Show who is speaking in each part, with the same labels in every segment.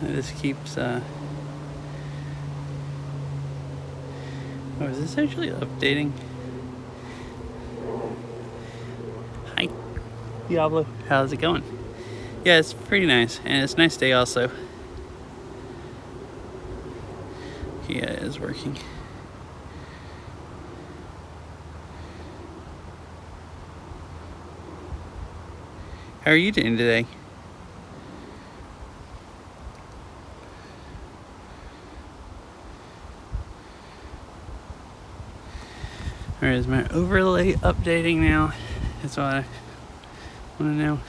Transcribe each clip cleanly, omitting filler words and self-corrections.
Speaker 1: This keeps, oh, is this actually updating? Hi, Diablo. How's it going? Yeah, it's pretty nice, and it's a nice day also. Yeah, it is working. How are you doing today? Alright, is my overlay updating now? That's what I want to know.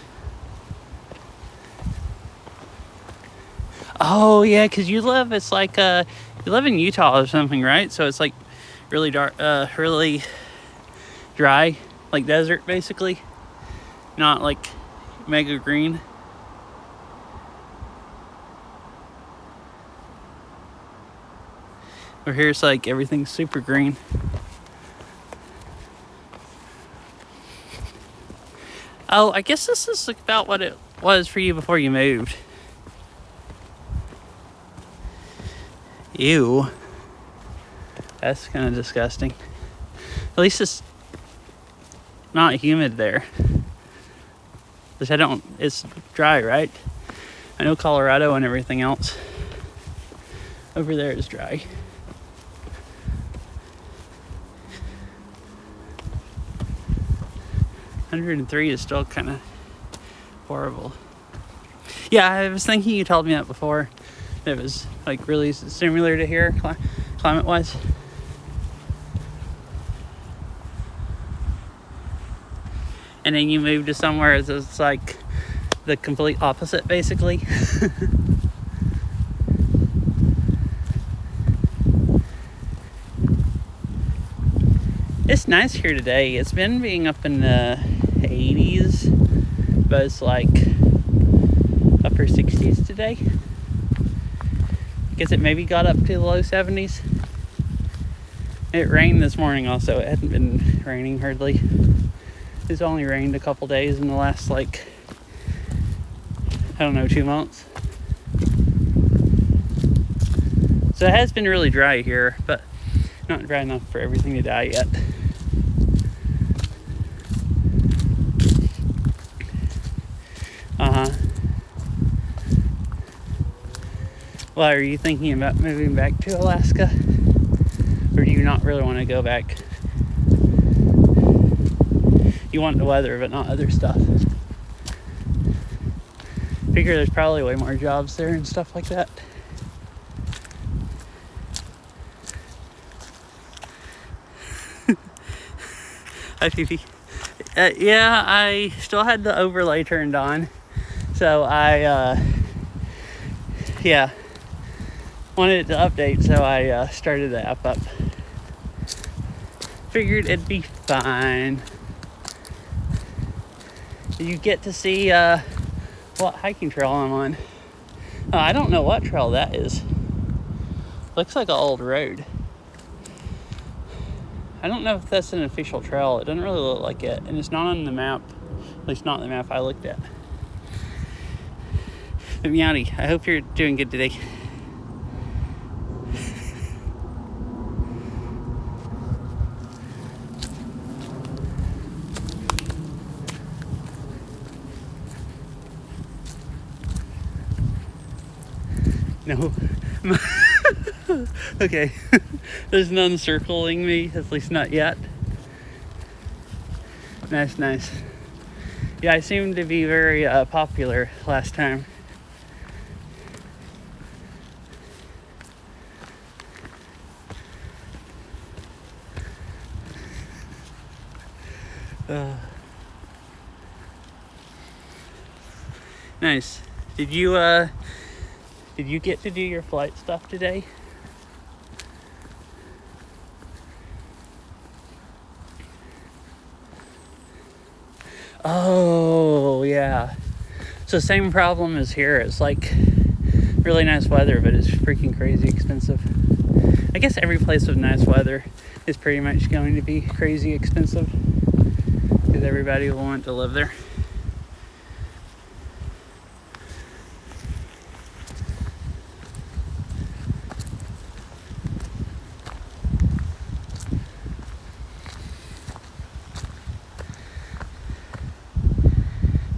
Speaker 1: Oh, yeah, because you live, it's like, you live in Utah or something, right? So it's like really dark, really dry, like desert basically. Not like mega green. Over here it's like everything's super green. Oh, I guess this is about what it was for you before you moved. Ew. That's kind of disgusting. At least it's not humid there. Which it's dry, right? I know Colorado and everything else over there is dry. $103 is still kind of horrible. Yeah, I was thinking you told me that before. It was like really similar to here, climate-wise. And then you moved to somewhere that's like the complete opposite, basically. It's nice here today. It's been being up in the 80s, but it's like upper 60s today. I guess it maybe got up to the low 70s. It rained this morning also. It hadn't been raining hardly. It's only rained a couple days in the last, like, I don't know, 2 months. So it has been really dry here, but not dry enough for everything to die yet. Well, are you thinking about moving back to Alaska? Or do you not really want to go back? You want the weather, but not other stuff. Figure there's probably way more jobs there and stuff like that. Hi, Fifi. Yeah, I still had the overlay turned on. So I, wanted it to update, so I started the app up. Figured it'd be fine. You get to see what hiking trail I'm on. I don't know what trail that is. Looks like an old road. I don't know if that's an official trail. It doesn't really look like it, and it's not on the map. At least not the map I looked at. But Meowdy, I hope you're doing good today. No. Okay. There's none circling me, at least not yet. Nice. Yeah, I seemed to be very popular last time. Nice. Did you get to do your flight stuff today? Oh, yeah. So same problem as here. It's like really nice weather, but it's freaking crazy expensive. I guess every place with nice weather is pretty much going to be crazy expensive because everybody will want to live there.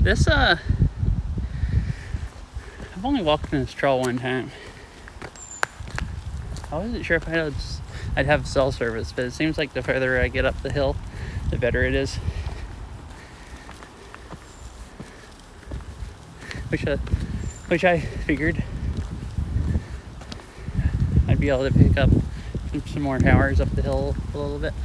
Speaker 1: This, I've only walked in this trail one time. I wasn't sure if I'd have cell service, but it seems like the further I get up the hill, the better it is. Which I figured I'd be able to pick up some more towers up the hill a little bit.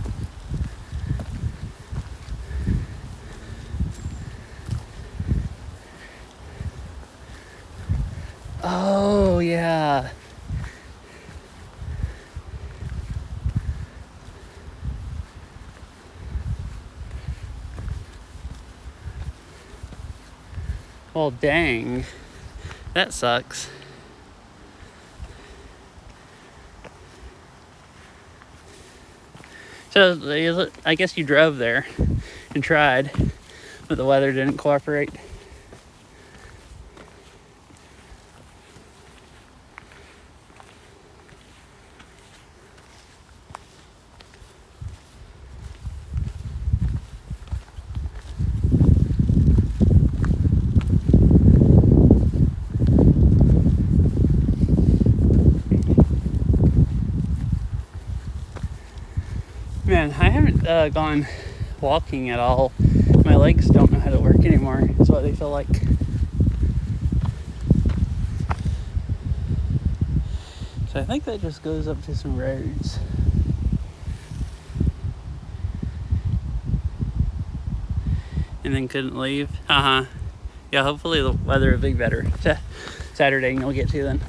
Speaker 1: Oh, yeah. Well, dang. That sucks. So, I guess you drove there and tried, but the weather didn't cooperate. Man, I haven't gone walking at all. My legs don't know how to work anymore. That's what they feel like. So I think that just goes up to some roads. And then couldn't leave. Yeah, hopefully the weather will be better. Saturday and you'll get to then.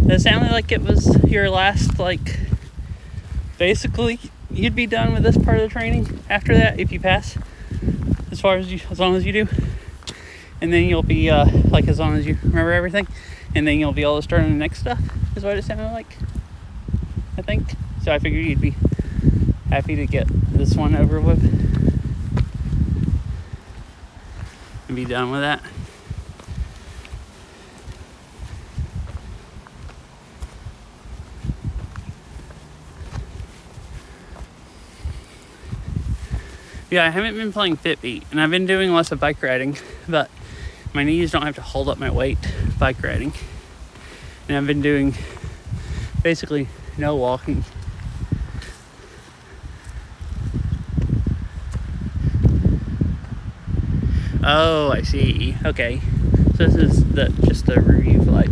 Speaker 1: It sounded like it was your last, basically you'd be done with this part of the training after that if you pass, as long as you do, and then you'll be as long as you remember everything, and then you'll be able to start on the next stuff, is what it sounded like, I think. So I figured you'd be happy to get this one over with and be done with that. Yeah, I haven't been playing Fitbit, and I've been doing less of bike riding, but my knees don't have to hold up my weight bike riding. And I've been doing basically no walking. Oh, I see. Okay. So this is just a review flight.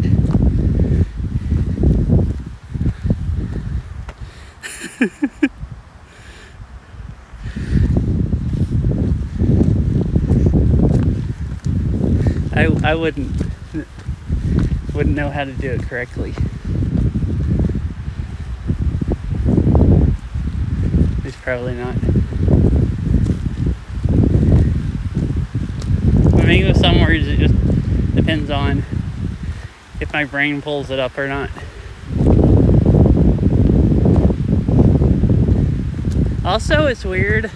Speaker 1: I wouldn't know how to do it correctly. It's probably not. But maybe with some words it just depends on if my brain pulls it up or not. Also, it's weird.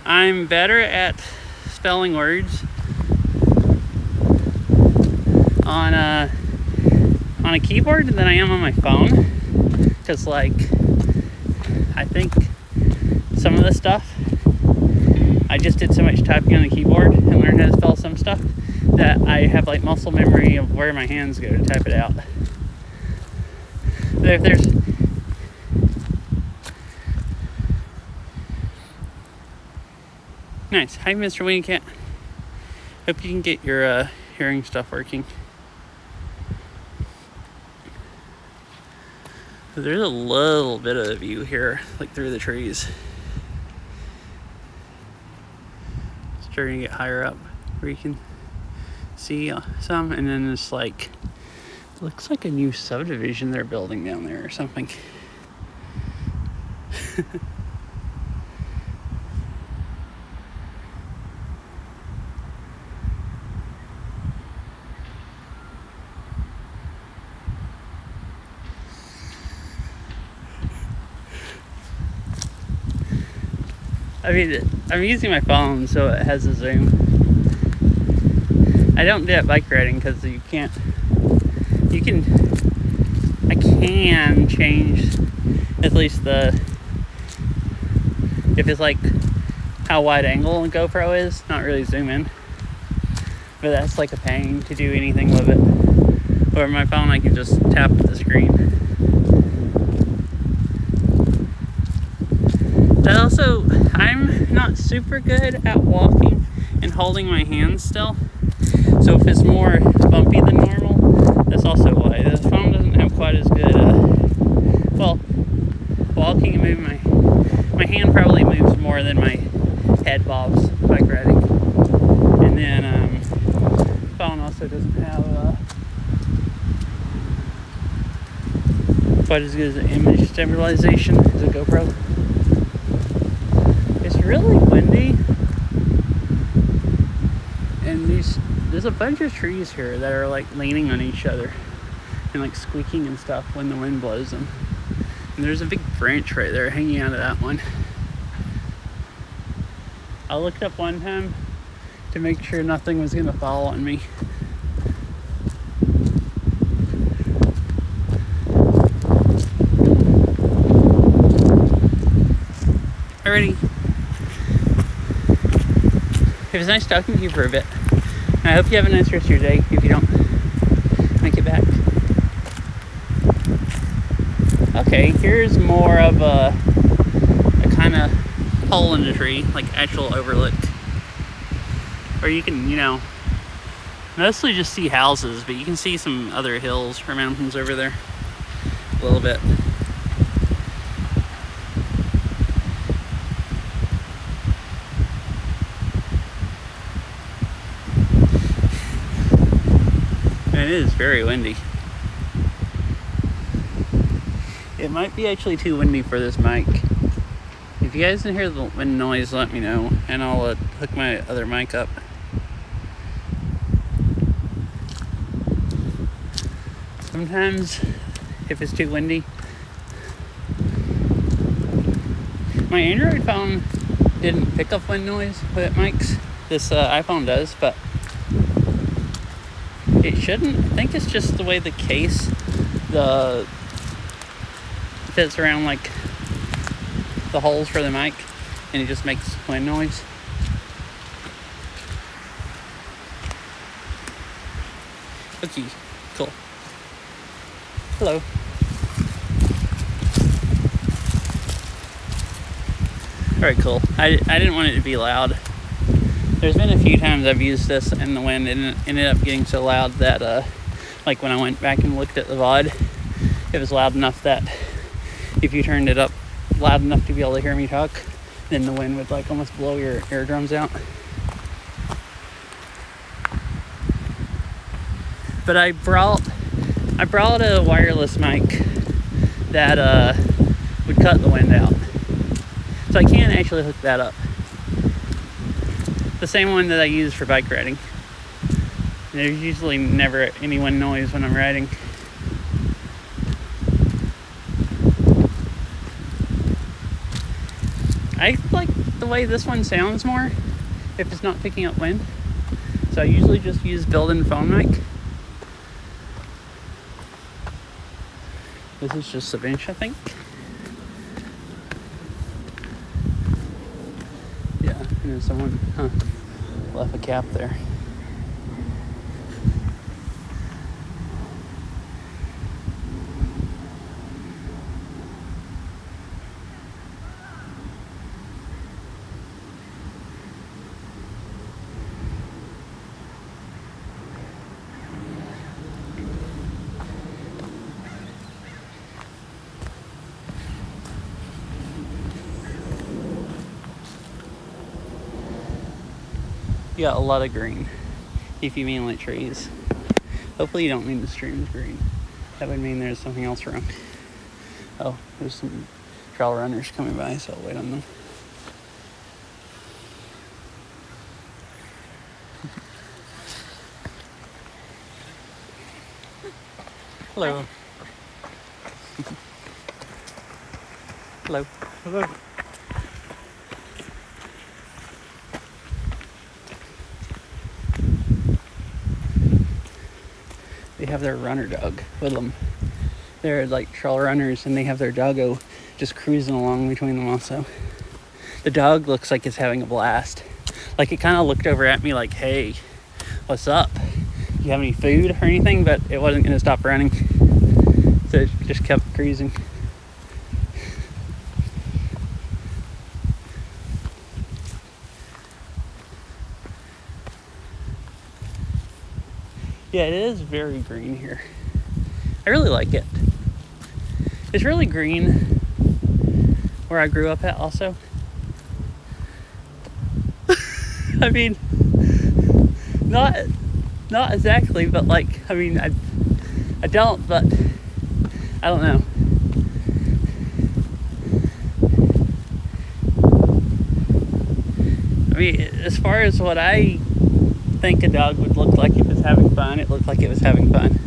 Speaker 1: I'm better at spelling words on a keyboard than I am on my phone, because I think some of the stuff I just did so much typing on the keyboard and learned how to spell some stuff that I have muscle memory of where my hands go to type it out. But if there's nice. Hi, Mr. Winnie Cat. Hope you can get your hearing stuff working. There's a little bit of a view here, through the trees. Starting to get higher up where you can see some, and then this looks like a new subdivision they're building down there or something. I mean, I'm using my phone, so it has a zoom. I don't do it bike riding because I can't can change at least if it's like how wide angle a GoPro is, not really zoom in. But that's like a pain to do anything with it. Or my phone, I can just tap the screen. But also, I'm not super good at walking and holding my hands still. So if it's more bumpy than normal, that's also why. The phone doesn't have quite as good, walking and moving my hand probably moves more than my head bobs bike riding. And then, phone also doesn't have, quite as good as an image stabilization as a GoPro. It's really windy. And there's a bunch of trees here that are like leaning on each other and like squeaking and stuff when the wind blows them. And there's a big branch right there hanging out of that one. I looked up one time to make sure nothing was gonna fall on me. Alrighty. It was nice talking to you for a bit. I hope you have a nice rest of your day. If you don't, make it back. Okay, here's more of a kind of hole in the tree, like actual overlook. Where you can, mostly just see houses, but you can see some other hills or mountains over there a little bit. It is very windy. It might be actually too windy for this mic. If you guys can hear the wind noise, let me know, and I'll hook my other mic up. Sometimes, if it's too windy, my Android phone didn't pick up wind noise with mics. This iPhone does, but it shouldn't. I think it's just the way the case fits around like the holes for the mic, and it just makes wind noise. Okay, cool. Hello. Alright, cool. I didn't want it to be loud. There's been a few times I've used this in the wind and it ended up getting so loud that, like when I went back and looked at the VOD, it was loud enough that if you turned it up loud enough to be able to hear me talk, then the wind would like almost blow your eardrums out. But I brought a wireless mic that would cut the wind out. So I can actually hook that up. The same one that I use for bike riding. There's usually never any wind noise when I'm riding. I like the way this one sounds more if it's not picking up wind. So I usually just use built-in phone mic. This is just an inch, I think. Yeah, and then someone left a cap there. You got a lot of green, if you mean like trees. Hopefully you don't mean the stream's green. That would mean there's something else wrong. Oh, there's some trail runners coming by, so I'll wait on them. Hello. Hello. Hello. They have their runner dog with them. they're like trail runners, and they have their doggo just cruising along between them also. The dog looks like it's having a blast. Like, it kind of looked over at me like, hey, what's up? Do you have any food or anything? But it wasn't going to stop running. So it just kept cruising. Yeah, it is very green here. I really like it. It's really green where I grew up at also. I mean, not exactly, but like, I mean, I don't, but I don't know. I mean, as far as what I think a dog would look like if it's having fun, it looked like it was having fun.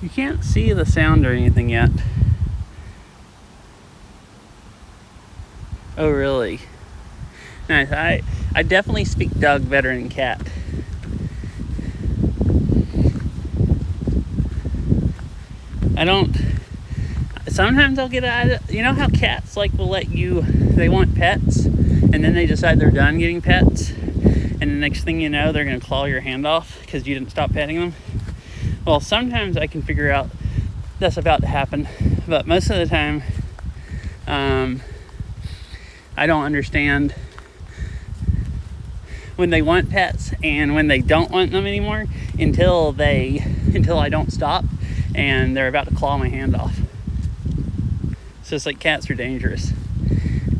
Speaker 1: You can't see the sound or anything yet. Oh, really? Nice. I definitely speak dog better than cat. Sometimes I'll get you know how cats like will let you, they want pets, and then they decide they're done getting pets, and the next thing you know, they're going to claw your hand off because you didn't stop petting them. Well, sometimes I can figure out that's about to happen, but most of the time, I don't understand when they want pets and when they don't want them anymore until I don't stop and they're about to claw my hand off. So it's like cats are dangerous.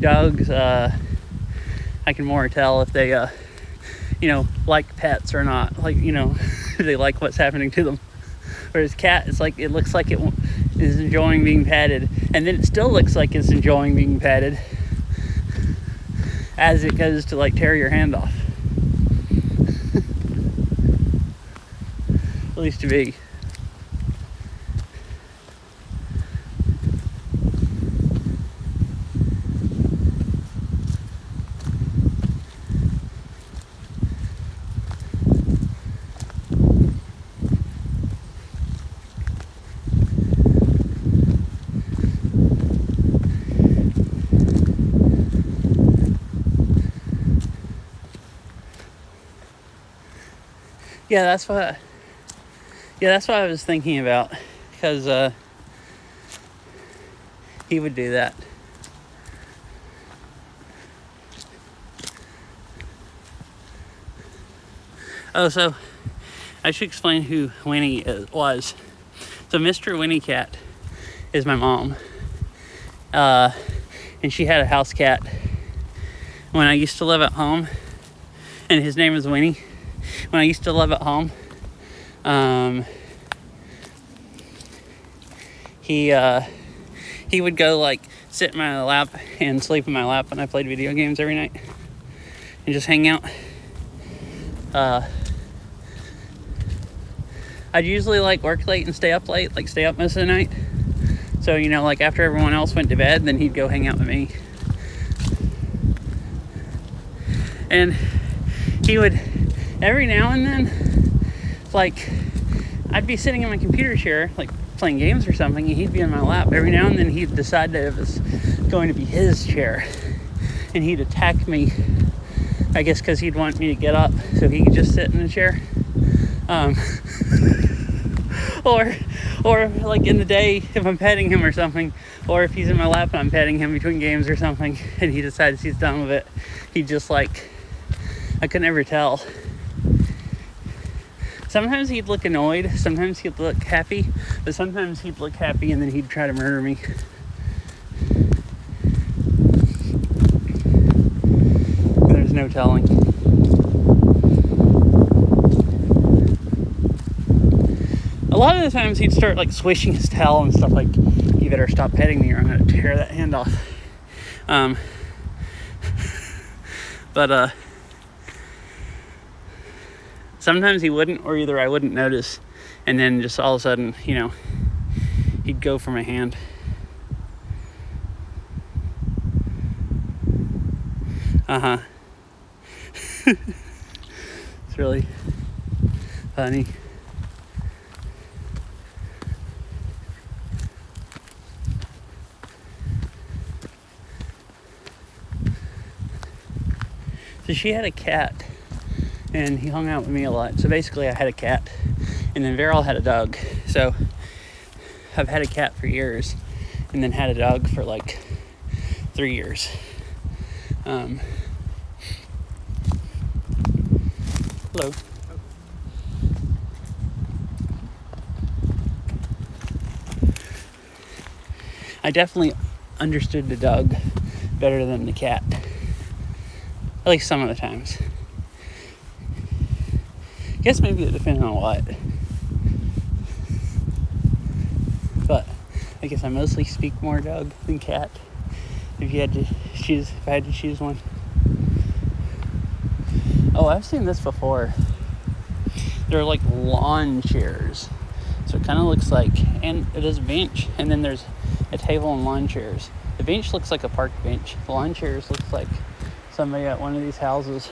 Speaker 1: Dogs, I can more tell if they, like pets or not. Like, they like what's happening to them. Whereas cat, it's like, it looks like it is enjoying being patted, and then it still looks like it's enjoying being patted as it goes to like tear your hand off. At least to me. Yeah, that's what I was thinking about, because he would do that. Oh, so I should explain who Winnie was. So Mr. Winnie Cat is my mom, and she had a house cat when I used to live at home, and his name was Winnie. When I used to live at home, he would go like sit in my lap and sleep in my lap when I played video games every night and just hang out. I'd usually like work late and stay up late, like stay up most of the night. So, like after everyone else went to bed, then he'd go hang out with me. And he would, every now and then, like, I'd be sitting in my computer chair, like playing games or something, and he'd be in my lap. Every now and then he'd decide that it was going to be his chair, and he'd attack me, I guess because he'd want me to get up so he could just sit in the chair. Or like in the day, if I'm petting him or something, or if he's in my lap and I'm petting him between games or something, and he decides he's done with it, he'd just like, I could never tell. Sometimes he'd look annoyed, sometimes he'd look happy, but sometimes he'd look happy and then he'd try to murder me. There's no telling. A lot of the times he'd start like swishing his tail and stuff like, you better stop petting me or I'm going to tear that hand off. But sometimes he wouldn't, or either I wouldn't notice, and then just all of a sudden, he'd go for my hand. Uh-huh. It's really funny. So she had a cat, and he hung out with me a lot. So basically I had a cat, and then Veryl had a dog. So I've had a cat for years, and then had a dog for like 3 years. Hello. I definitely understood the dog better than the cat. At least some of the times. I guess maybe it depends on what. But I guess I mostly speak more dog than cat. If I had to choose one. Oh, I've seen this before. They're like lawn chairs. So it kind of looks like, and it is a bench, and then there's a table and lawn chairs. The bench looks like a park bench. The lawn chairs looks like somebody at one of these houses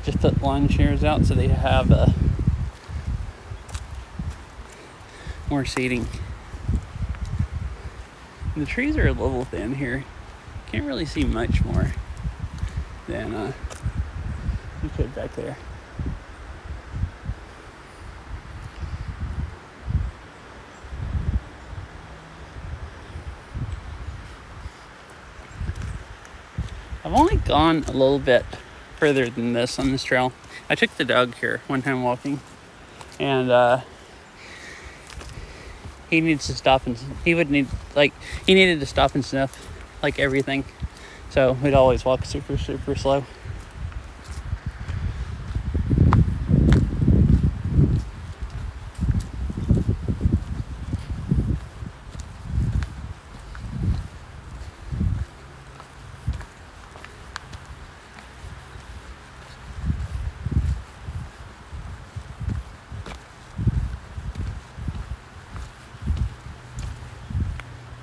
Speaker 1: just put lawn chairs out so they have more seating. And the trees are a little thin here. Can't really see much more than you could back there. I've only gone a little bit further than this on this trail. I took the dog here one time walking, and he needs to stop, and he needed to stop and sniff like everything. So we'd always walk super, super slow.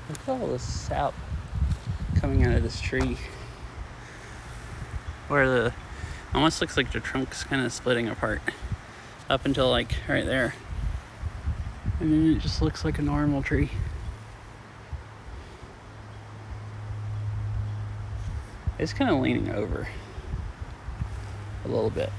Speaker 1: Look at all this sap coming out of this tree. Where almost looks like the trunk's kind of splitting apart up until like right there. And then it just looks like a normal tree. It's kind of leaning over a little bit.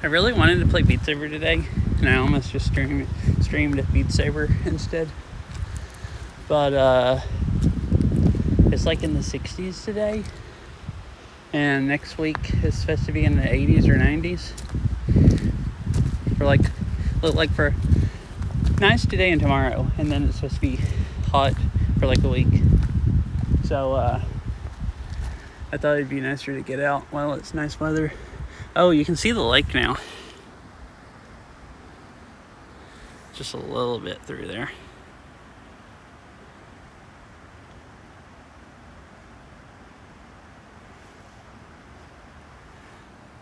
Speaker 1: I really wanted to play Beat Saber today, and I almost just streamed Beat Saber instead. But it's like in the 60s today, and next week it's supposed to be in the 80s or 90s. For nice today and tomorrow, and then it's supposed to be hot for like a week. So I thought it'd be nicer to get out while it's nice weather. Oh, you can see the lake now. Just a little bit through there.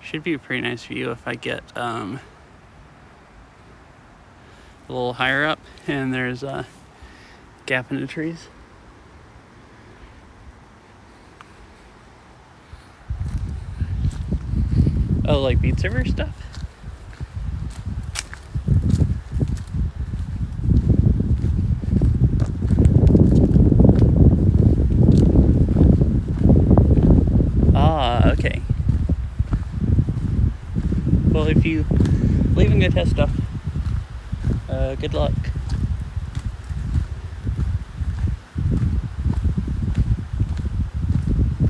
Speaker 1: Should be a pretty nice view if I get a little higher up, and there's a gap in the trees. Oh, like Beat Saber stuff? Ah, okay. Well, if you leave and go test stuff, good luck.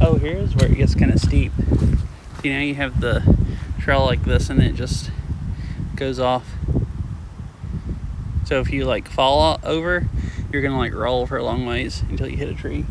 Speaker 1: Oh, here's where it gets kind of steep. You know, you have the trail like this and it just goes off. So if you like fall over, you're gonna like roll for a long ways until you hit a tree.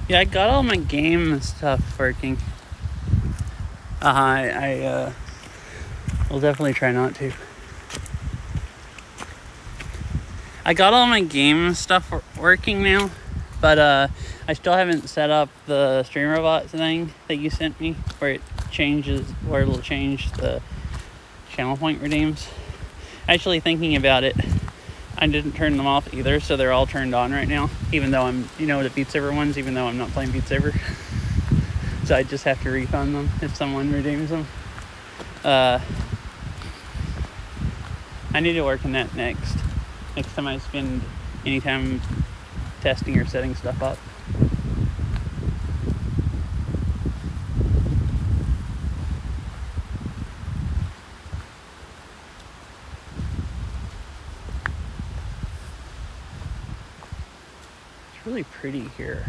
Speaker 1: Yeah, I got all my game stuff working. I will definitely try not to. I got all my game stuff working now, but I still haven't set up the Stream Robots thing that you sent me, where it'll change the channel point redeems. Actually, thinking about it, I didn't turn them off either, so they're all turned on right now, even though I'm, the Beat Saber ones, even though I'm not playing Beat Saber. So I just have to refund them if someone redeems them. I need to work on that next time I spend any time testing or setting stuff up. It's really pretty here.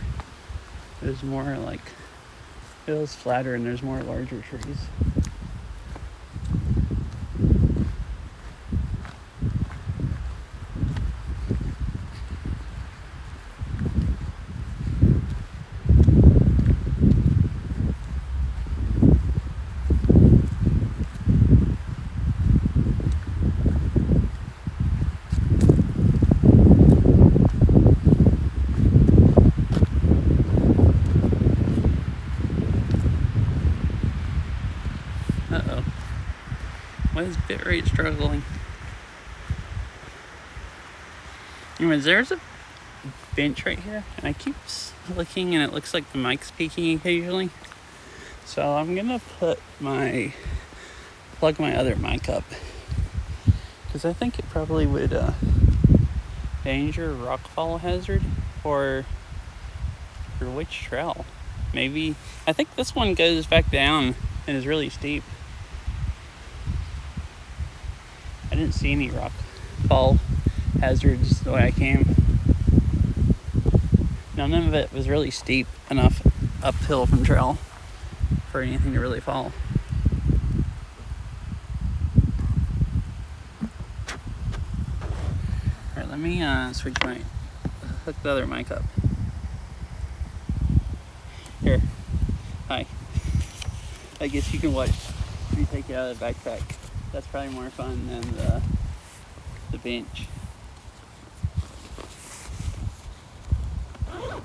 Speaker 1: There's more like, it feels flatter and there's more larger trees. Why is bitrate struggling? Anyways, there's a bench right here, and I keep looking and it looks like the mic's peaking occasionally. So I'm gonna plug my other mic up, because I think it probably would danger rockfall hazard, or for which trail? Maybe, I think this one goes back down and is really steep. I didn't see any rock fall hazards the way I came. None of it was really steep enough uphill from trail for anything to really fall. Alright, let me hook the other mic up. Here. Hi. I guess you can watch me take it out of the backpack. That's probably more fun than the bench. Oh,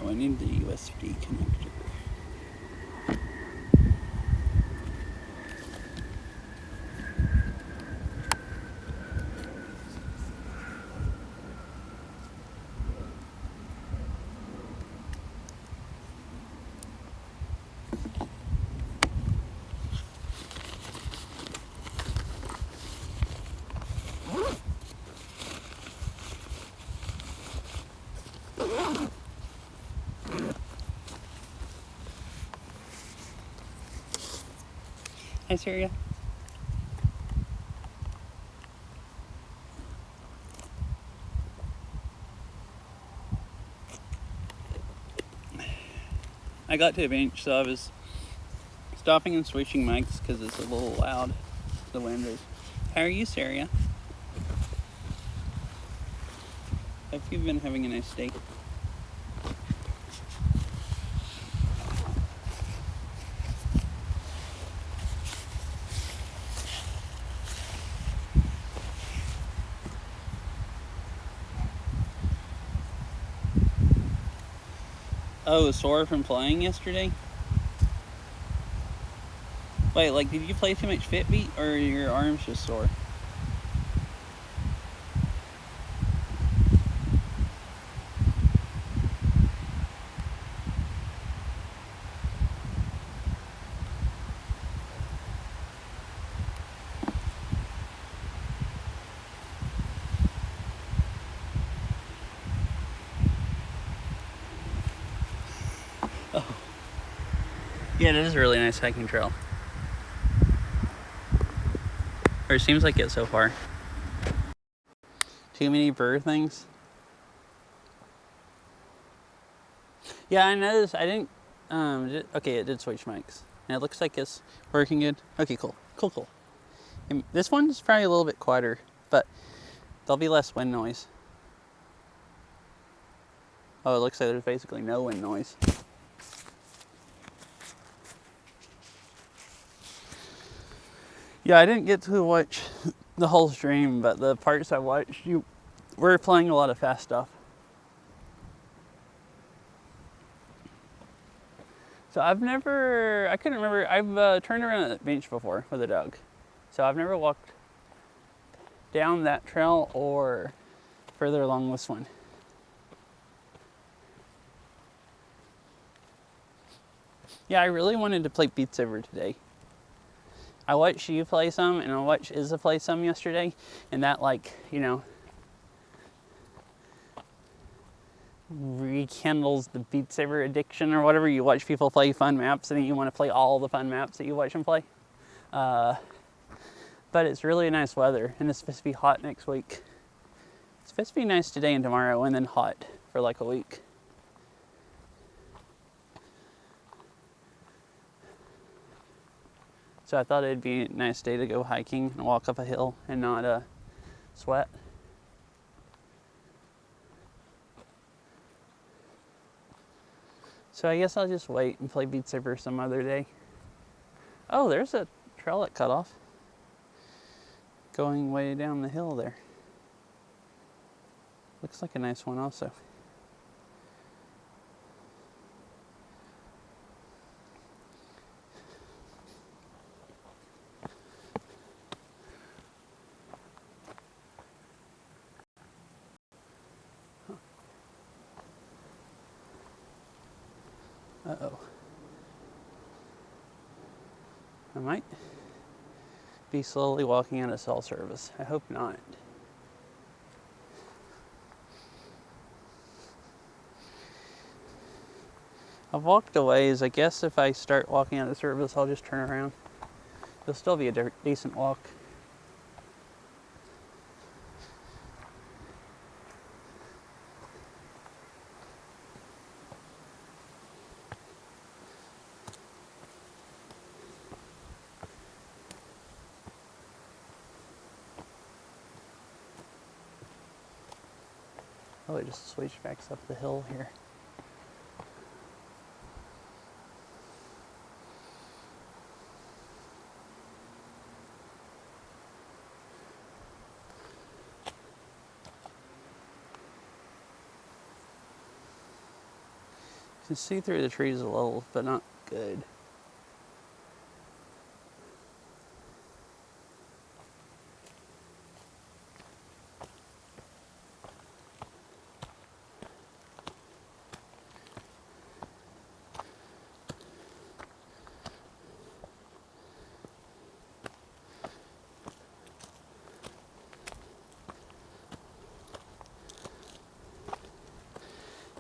Speaker 1: I need the USB connector. Hi, Syria. I got to a bench, so I was stopping and switching mics because it's a little loud. The wind is. How are you, Syria? Hope you've been having a nice day. Oh, sore from playing yesterday? Wait, like, did you play too much Fitbeat, or your arms just sore? Oh. Yeah, it is a really nice hiking trail. Or it seems like it so far. Too many bird things? Yeah, I noticed. I didn't. Okay, it did switch mics. And it looks like it's working good. Okay, cool. Cool. And this one's probably a little bit quieter, but there'll be less wind noise. Oh, it looks like there's basically no wind noise. Yeah, I didn't get to watch the whole stream, but the parts I watched, you were playing a lot of fast stuff. So I couldn't remember, I've turned around at the bench before with a dog. So I've never walked down that trail or further along this one. Yeah, I really wanted to play Beat Saber today. I watched you play some, and I watched Izza play some yesterday, and that, like, you know, rekindles the Beat Saber addiction or whatever. You watch people play fun maps, and you want to play all the fun maps that you watch them play. But it's really nice weather, and it's supposed to be hot next week. It's supposed to be nice today and tomorrow, and then hot for like a week. So I thought it'd be a nice day to go hiking and walk up a hill and not sweat. So I guess I'll just wait and play Beat Saber some other day. Oh, there's a trail that cut off. Going way down the hill there. Looks like a nice one also. Uh-oh. I might be slowly walking out of cell service. I hope not. I've walked a ways. I guess if I start walking out of service, I'll just turn around. It'll still be a decent walk. Oh, it just switchbacks up the hill here. You can see through the trees a little, but not good.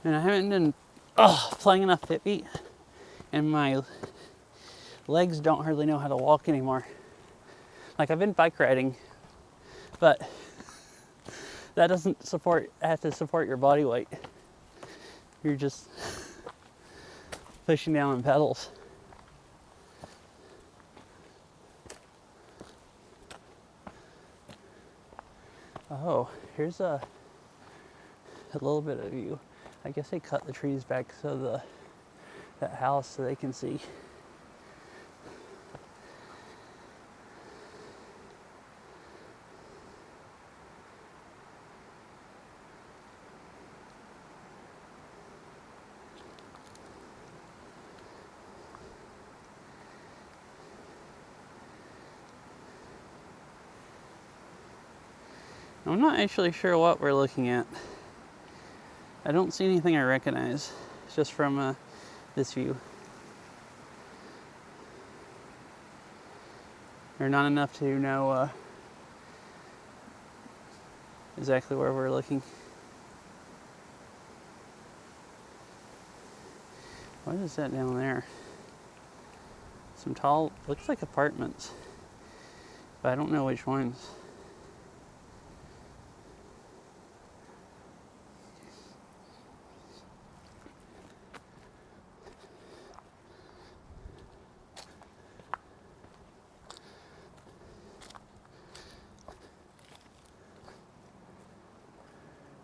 Speaker 1: And I haven't been playing enough Fitbeat, and my legs don't hardly know how to walk anymore. Like, I've been bike riding, but that doesn't have to support your body weight. You're just pushing down on pedals. Oh, here's a little bit of view. I guess they cut the trees back so that house so they can see. I'm not actually sure what we're looking at. I don't see anything I recognize, just from this view. Or not enough to know exactly where we're looking. What is that down there? Some tall, looks like apartments, but I don't know which ones.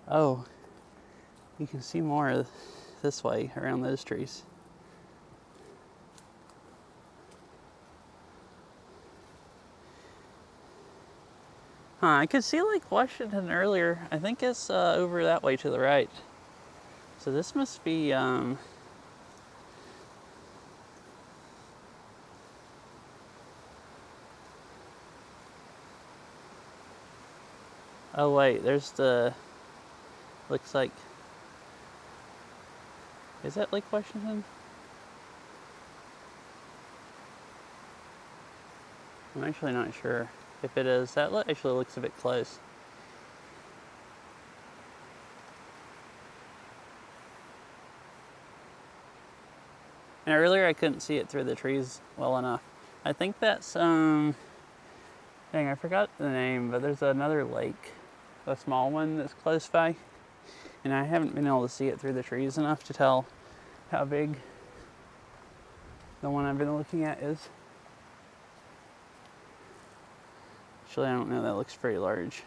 Speaker 1: Oh, you can see more this way around those trees. I could see Lake Washington earlier. I think it's over that way to the right. So this must be oh wait, there's looks like, is that Lake Washington? I'm actually not sure if it is. That actually looks a bit close. And earlier I couldn't see it through the trees well enough. I think that's dang, I forgot the name, but there's another lake, a small one that's close by, and I haven't been able to see it through the trees enough to tell how big the one I've been looking at is. Actually, I don't know, that looks pretty large.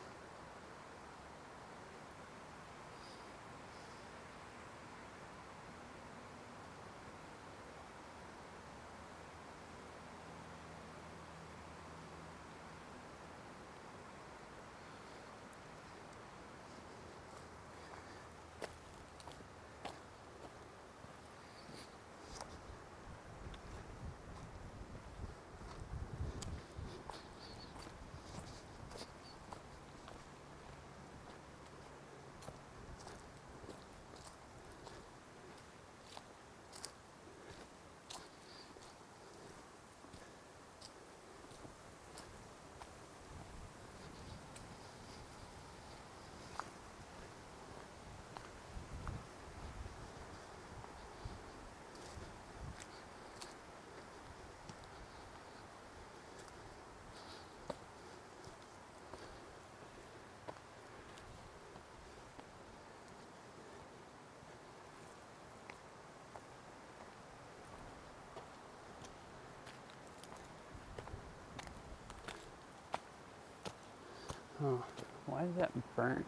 Speaker 1: Oh, why is that burnt?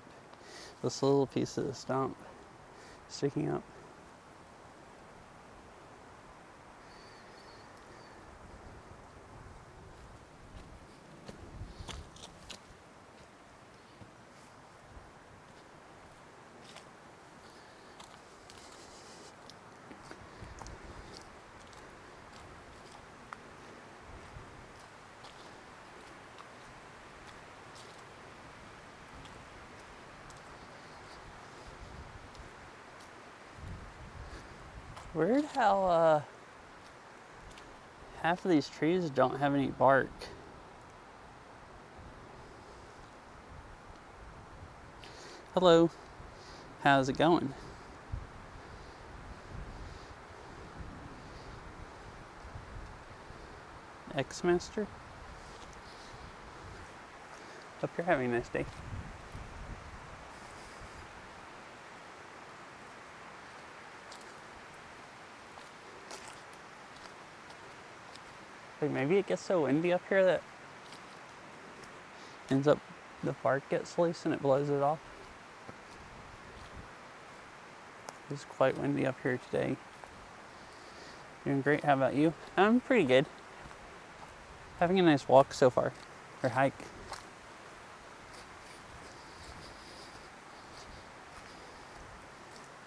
Speaker 1: This little piece of the stump sticking up. Weird how half of these trees don't have any bark. Hello, how's it going? X-Master. Hope you're having a nice day. Like maybe it gets so windy up here that ends up the bark gets loose and it blows it off. It's quite windy up here today. Doing great. How about you? I'm pretty good. Having a nice walk so far, or hike.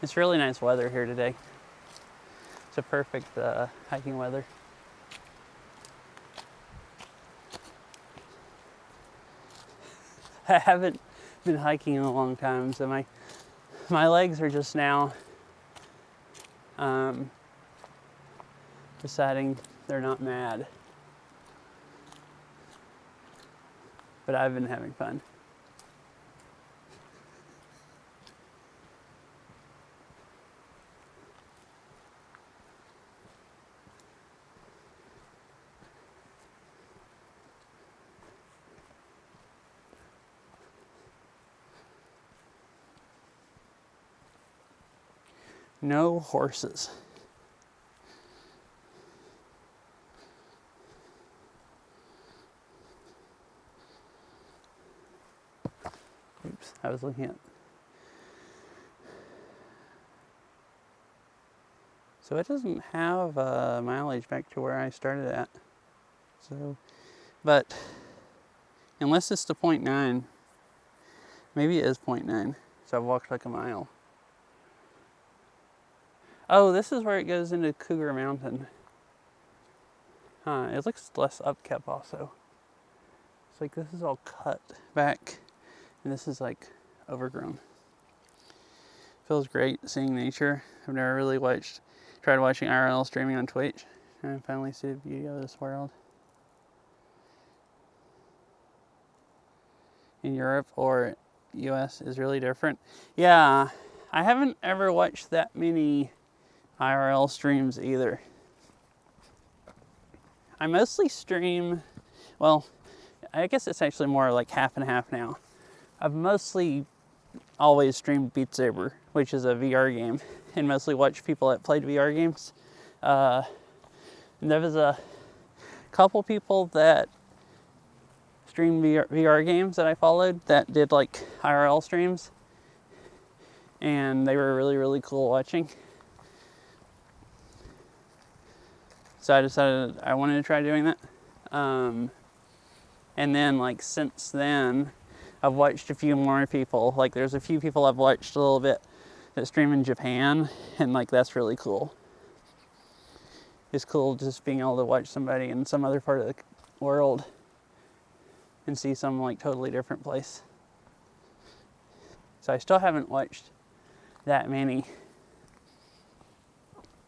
Speaker 1: It's really nice weather here today. It's a perfect hiking weather. I haven't been hiking in a long time, so my legs are just now deciding they're not mad. But I've been having fun. No horses. Oops, I was looking at. So it doesn't have mileage back to where I started at. So, but unless it's to 0.9, maybe it is 0.9. So I've walked like a mile. Oh, this is where it goes into Cougar Mountain. Huh, it looks less upkept also. It's like this is all cut back and this is like overgrown. Feels great seeing nature. I've never really tried watching IRL streaming on Twitch, and I finally see the beauty of this world. In Europe or US is really different. Yeah, I haven't ever watched that many IRL streams either. I mostly stream, well, I guess it's actually more like half and half now. I've mostly always streamed Beat Saber, which is a VR game, and mostly watched people that played VR games. And there was a couple people that streamed VR games that I followed that did like IRL streams, and they were really, really cool watching. So I decided I wanted to try doing that. And then like since then, I've watched a few more people. Like there's a few people I've watched a little bit that stream in Japan, and like that's really cool. It's cool just being able to watch somebody in some other part of the world and see some like totally different place. So I still haven't watched that many,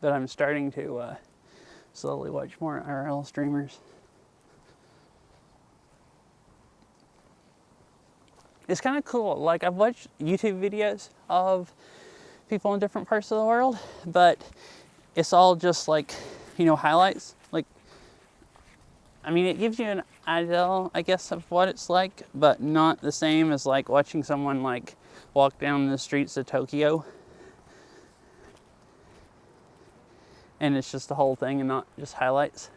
Speaker 1: but I'm starting to slowly watch more IRL streamers. It's kind of cool. Like I've watched YouTube videos of people in different parts of the world, but it's all just like, you know, highlights. Like, I mean, it gives you an idea, I guess, of what it's like, but not the same as like watching someone like walk down the streets of Tokyo. And it's just the whole thing and not just highlights.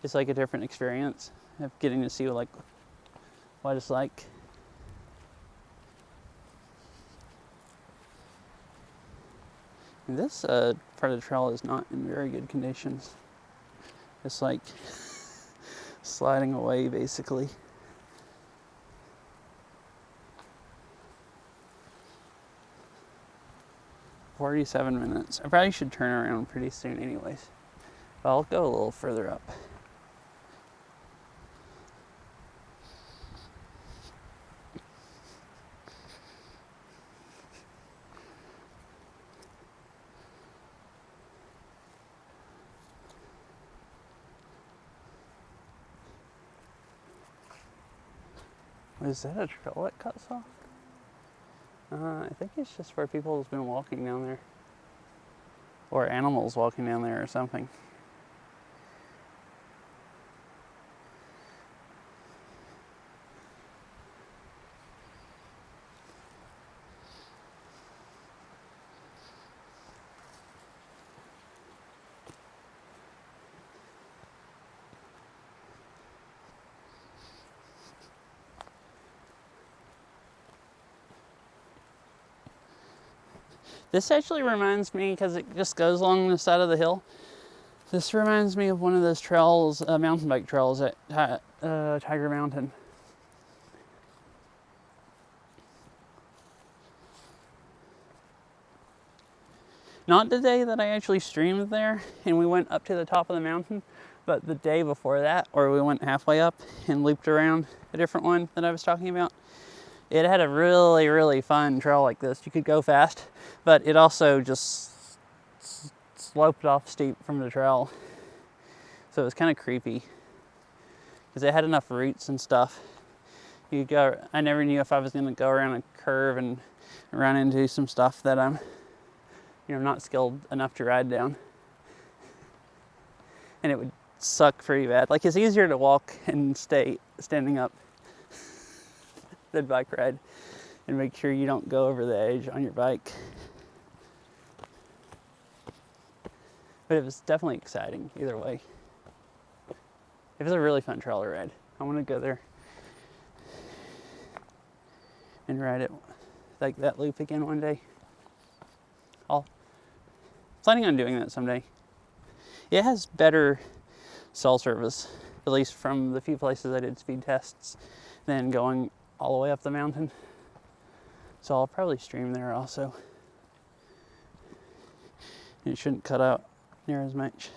Speaker 1: It's like a different experience of getting to see like what it's like. And this part of the trail is not in very good conditions. It's like sliding away basically. "47 minutes. I probably should turn around pretty soon anyways. But I'll go a little further up. Is that a trail that cuts off? I think it's just where people have been walking down there. Or animals walking down there or something. This actually reminds me, because it just goes along the side of the hill, this reminds me of one of those trails, mountain bike trails at Tiger Mountain. Not the day that I actually streamed there and we went up to the top of the mountain, but the day before that, where we went halfway up and looped around a different one that I was talking about. It had a really, really fun trail like this. You could go fast, but it also just sloped off steep from the trail. So it was kind of creepy because it had enough roots and stuff. You go. I never knew if I was going to go around a curve and run into some stuff that I'm, not skilled enough to ride down. And it would suck pretty bad. Like, it's easier to walk and stay standing up than bike ride, and make sure you don't go over the edge on your bike. But it was definitely exciting either way. It was a really fun trail to ride. I want to go there and ride it, like that loop again one day. I'll planning on doing that someday. It has better cell service, at least from the few places I did speed tests, than going all the way up the mountain. So I'll probably stream there also. It shouldn't cut out near as much.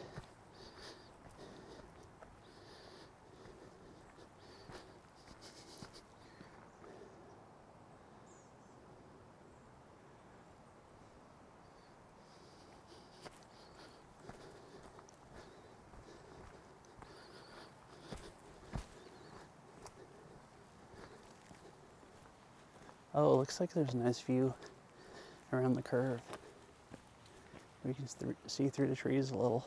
Speaker 1: Oh, it looks like there's a nice view around the curve. We can see through the trees a little.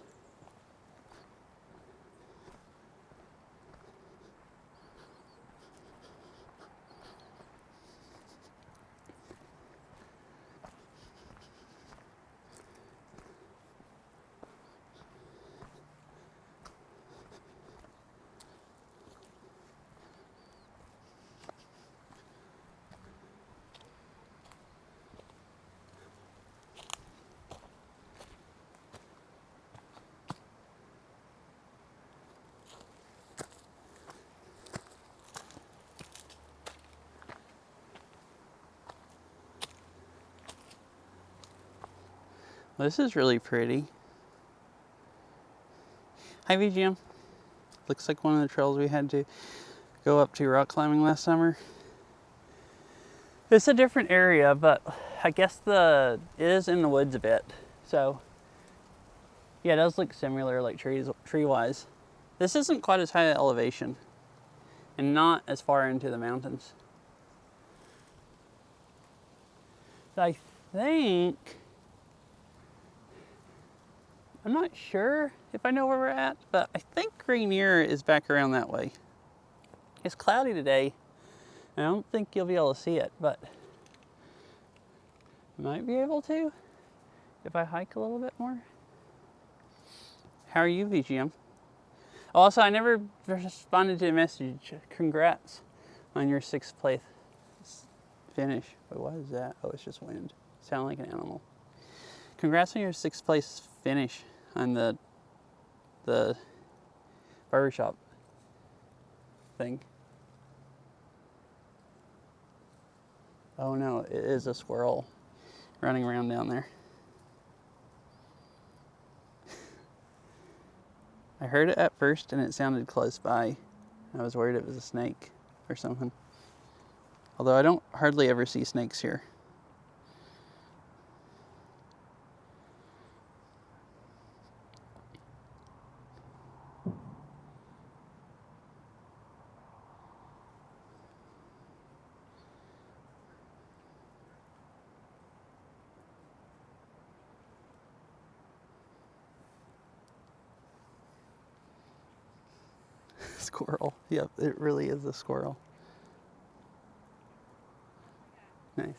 Speaker 1: This is really pretty. Hi, VGM. Looks like one of the trails we had to go up to rock climbing last summer. It's a different area, but I guess it is in the woods a bit. So yeah, it does look similar, like tree-wise. This isn't quite as high an elevation and not as far into the mountains. So I think, I'm not sure if I know where we're at, but I think Rainier is back around that way. It's cloudy today. I don't think you'll be able to see it, but I might be able to if I hike a little bit more. How are you, VGM? Also, I never responded to a message. Congrats on your 6th place finish. Wait, what is that? Oh, it's just wind. Sound like an animal. Congrats on your 6th place finish on the barbershop thing. Oh no, it is a squirrel running around down there. I heard it at first and it sounded close by. I was worried it was a snake or something. Although I don't hardly ever see snakes here. Squirrel. Yep, it really is a squirrel. Nice.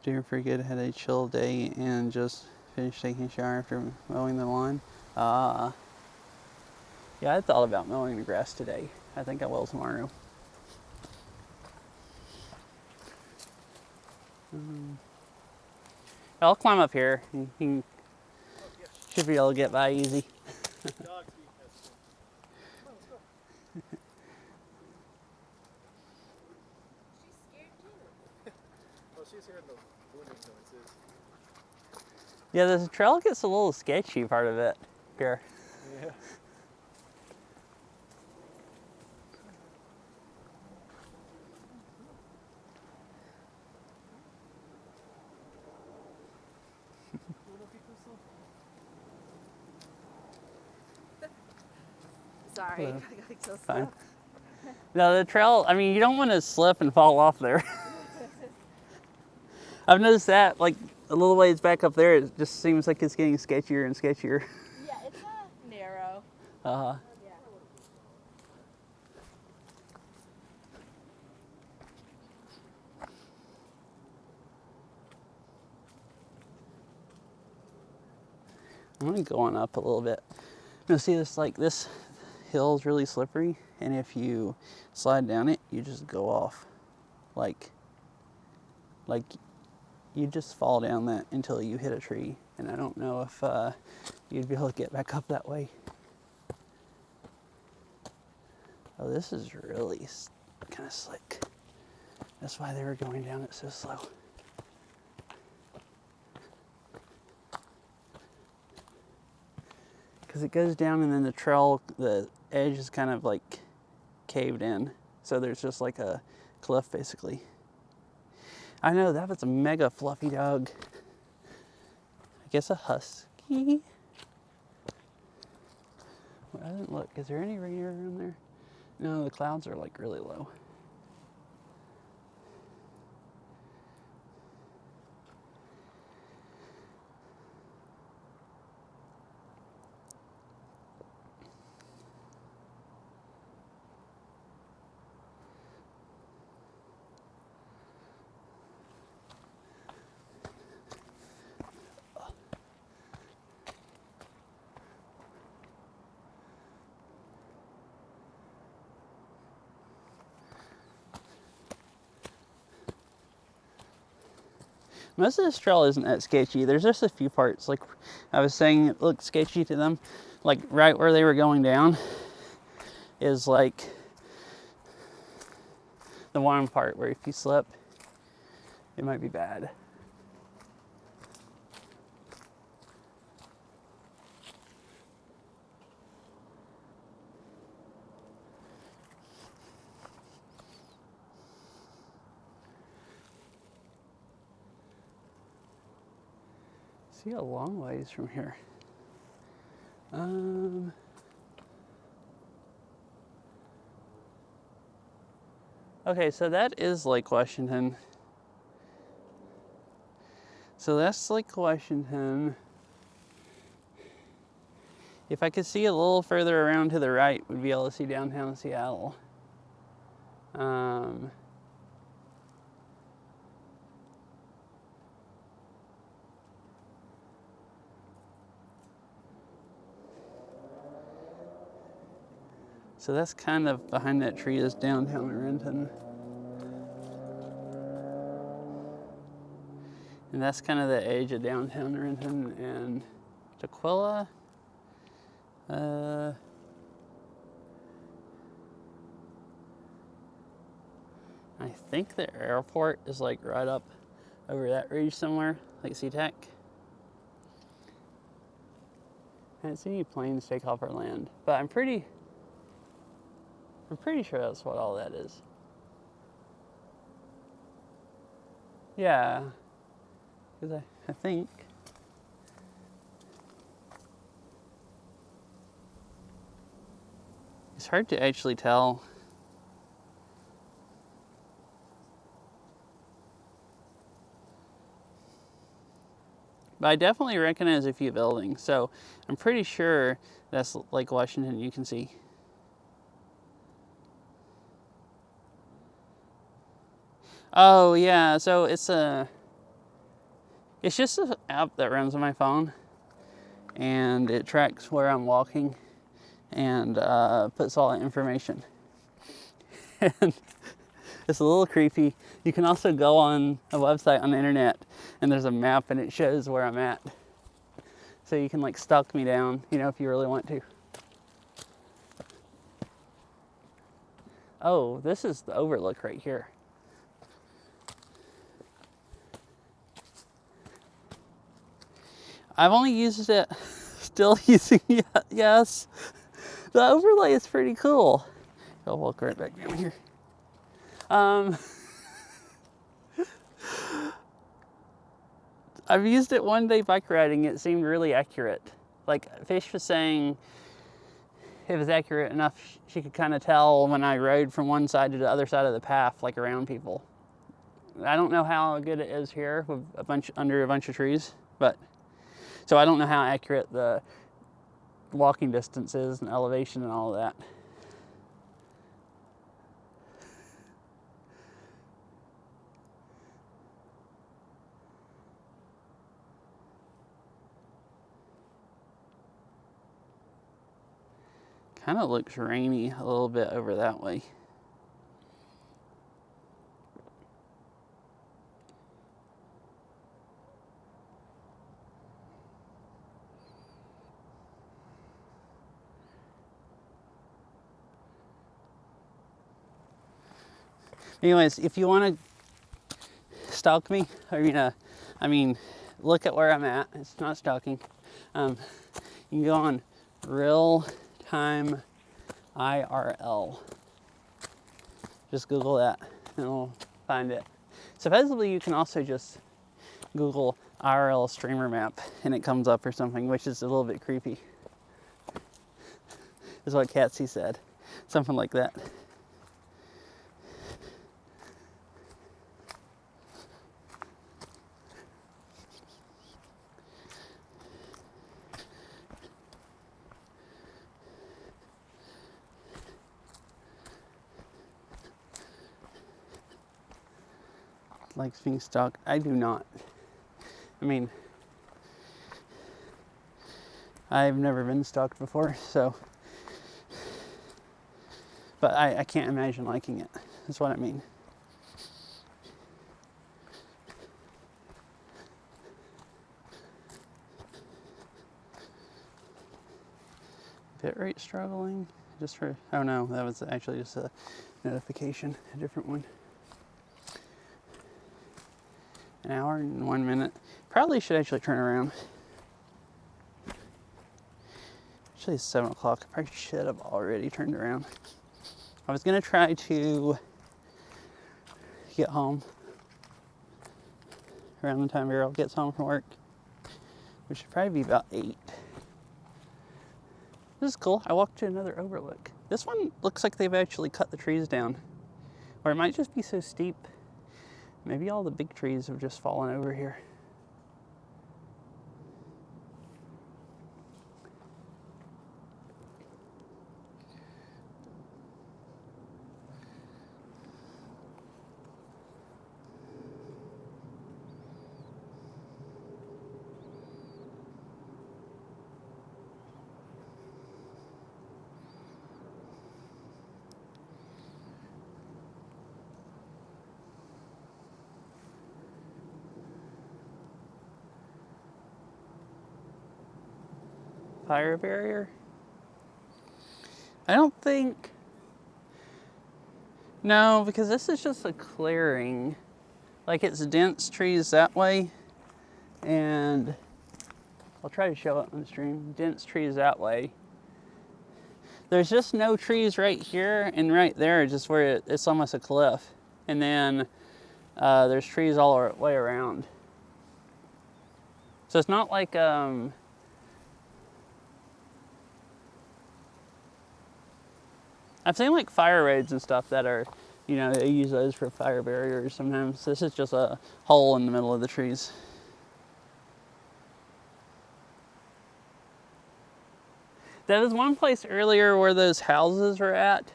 Speaker 1: Doing pretty good. Had a chill day and just finished taking a shower after mowing the lawn. Yeah, I thought about mowing the grass today. I think I will tomorrow. I'll climb up here. You should be able to get by easy.
Speaker 2: Dog's being hesitant. Come on, let's go.
Speaker 3: She's scared too.
Speaker 2: Oh, she's hearing the booming noises.
Speaker 1: Yeah, this trail gets a little sketchy part of it here.
Speaker 2: Yeah.
Speaker 3: Sorry,
Speaker 1: Hello.
Speaker 3: I got so
Speaker 1: Fine.
Speaker 3: slow.
Speaker 1: No, the trail, I mean, you don't want to slip and fall off there. I've noticed that, like, a little ways back up there, it just seems like it's getting sketchier and sketchier.
Speaker 3: Yeah, it's narrow.
Speaker 1: Uh-huh.
Speaker 3: Yeah.
Speaker 1: I'm gonna go on up a little bit. You'll see this, like, this hill's really slippery, and if you slide down it, you just go off. Like you just fall down that until you hit a tree, and I don't know if you'd be able to get back up that way. Oh, this is really kind of slick. That's why they were going down it so slow. Because it goes down and then the trail, the edge is kind of like caved in. So there's just like a cliff basically. I know, that was a mega fluffy dog. I guess a husky? Well, I didn't look. Is there any rain around there? No, the clouds are like really low. Most of this trail isn't that sketchy. There's just a few parts, like I was saying, it looked sketchy to them. Like right where they were going down is like the one part where if you slip, it might be bad. See a long ways from here. Okay, so that is Lake Washington. So that's Lake Washington. If I could see a little further around to the right, we'd be able to see downtown Seattle. So that's kind of behind that tree is downtown Renton. And that's kind of the edge of downtown Renton and Tukwila. I think the airport is like right up over that ridge somewhere, like SeaTac. I haven't seen any planes take off or land, but I'm pretty sure that's what all that is. Yeah, because I think. It's hard to actually tell. But I definitely recognize a few buildings, so I'm pretty sure that's Lake Washington you can see. Oh yeah, so it's just an app that runs on my phone, and it tracks where I'm walking, and puts all that information. And It's a little creepy. You can also go on a website on the internet and there's a map and it shows where I'm at. So you can like stalk me down, you know, if you really want to. Oh, this is the overlook right here. I've only used it, still using it, yes. The overlay is pretty cool. I'll walk right back down here. I've used it one day bike riding. It seemed really accurate. Like Fish was saying, it was accurate enough she could kind of tell when I rode from one side to the other side of the path, like around people. I don't know how good it is here with under a bunch of trees, but so I don't know how accurate the walking distance is and elevation and all of that. Kind of looks rainy a little bit over that way. Anyways, if you want to stalk me, or look at where I'm at. It's not stalking. You can go on Real Time IRL. Just Google that and it'll find it. Supposedly you can also just Google IRL streamer map and it comes up or something, which is a little bit creepy. Is what Catsy said. Something like that. Likes being stalked. I do not. I mean, I've never been stalked before, so. But I can't imagine liking it. That's what I mean. Bitrate struggling. Just for, oh no, that was actually just a notification, a different one. An hour and 1 minute. Probably should actually turn around. Actually, it's 7 o'clock. I probably should have already turned around. I was gonna try to get home around the time Errol gets home from work, which should probably be about 8. This is cool. I walked to another overlook. This one looks like they've actually cut the trees down, or it might just be so steep. Maybe all the big trees have just fallen over here. Fire barrier? I don't think, no, because this is just a clearing. Like it's dense trees that way, and I'll try to show it on the stream. Dense trees that way. There's just no trees right here and right there, just where it's almost a cliff. And then there's trees all the way around. So it's not like, I've seen like fire roads and stuff that are, you know, they use those for fire barriers sometimes. This is just a hole in the middle of the trees. There was one place earlier where those houses were at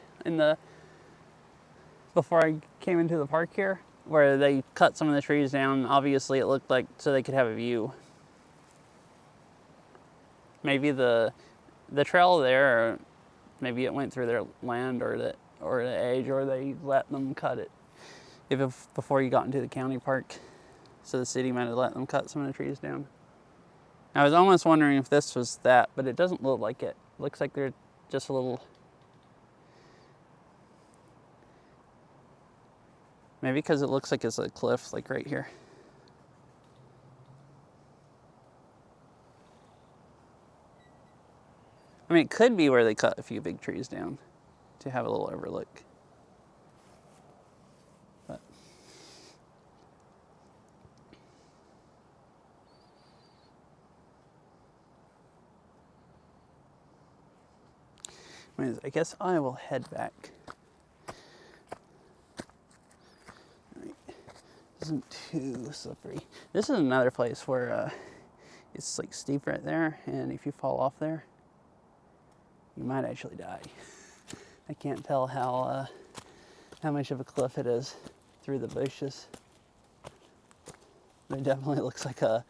Speaker 1: before I came into the park here, where they cut some of the trees down. Obviously it looked like so they could have a view. Maybe the trail there, or maybe it went through their land or the edge, or they let them cut it. if before you got into the county park, so the city might have let them cut some of the trees down. I was almost wondering if this was that, but it doesn't look like it. It looks like they're just a little. Maybe because it looks like it's a cliff, like right here. I mean, it could be where they cut a few big trees down to have a little overlook. But anyways, I guess I will head back. Alright. Isn't too slippery. This is another place where it's like steep right there, and if you fall off there, you might actually die. I can't tell how much of a cliff it is through the bushes. But it definitely looks like a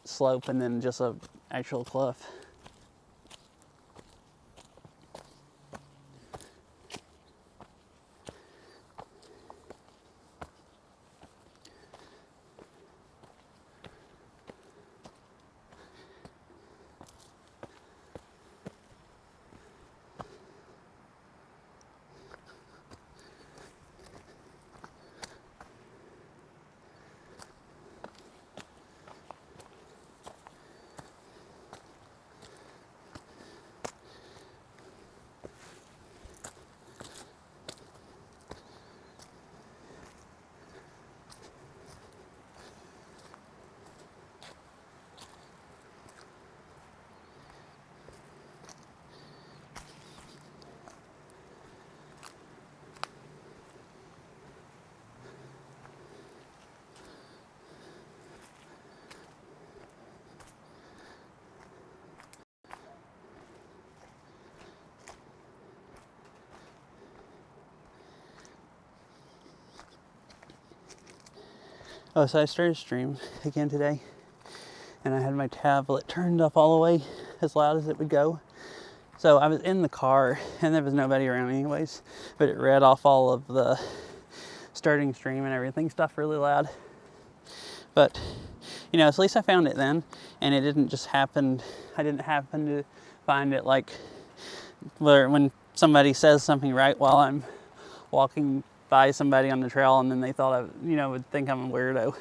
Speaker 1: slope and then just a actual cliff. Oh, so I started stream again today, and I had my tablet turned up all the way as loud as it would go. So I was in the car, and there was nobody around anyways, but it read off all of the starting stream and everything stuff really loud. But, you know, at least I found it then, and it didn't just happen, I didn't happen to find it like where when somebody says something right while I'm walking by somebody on the trail, and then they thought I, you know, would think I'm a weirdo.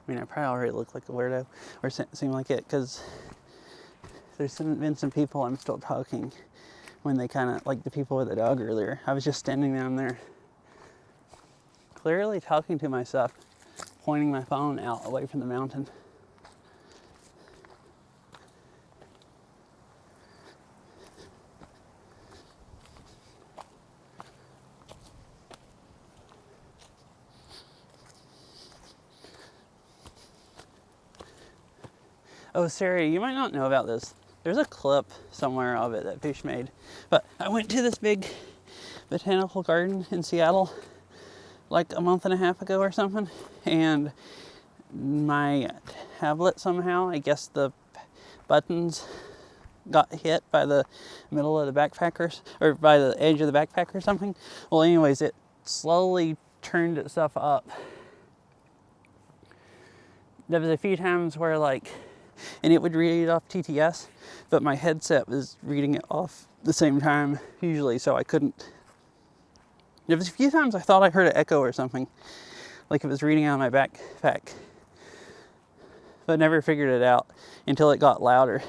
Speaker 1: I mean, I probably already look like a weirdo, or seem like it, because there's been some people I'm still talking when they kind of, like the people with the dog earlier. I was just standing down there, clearly talking to myself, pointing my phone out away from the mountain. Oh, Sarah, you might not know about this. There's a clip somewhere of it that Fish made. But I went to this big botanical garden in Seattle like a month and a half ago or something. And my tablet somehow, I guess the buttons got hit by the middle of the backpackers, or by the edge of the backpack or something. Well, anyways, it slowly turned itself up. There was a few times where and it would read it off TTS, but my headset was reading it off the same time usually, so I couldn't. There was a few times I thought I heard an echo or something, like it was reading out of my backpack, but never figured it out until it got louder.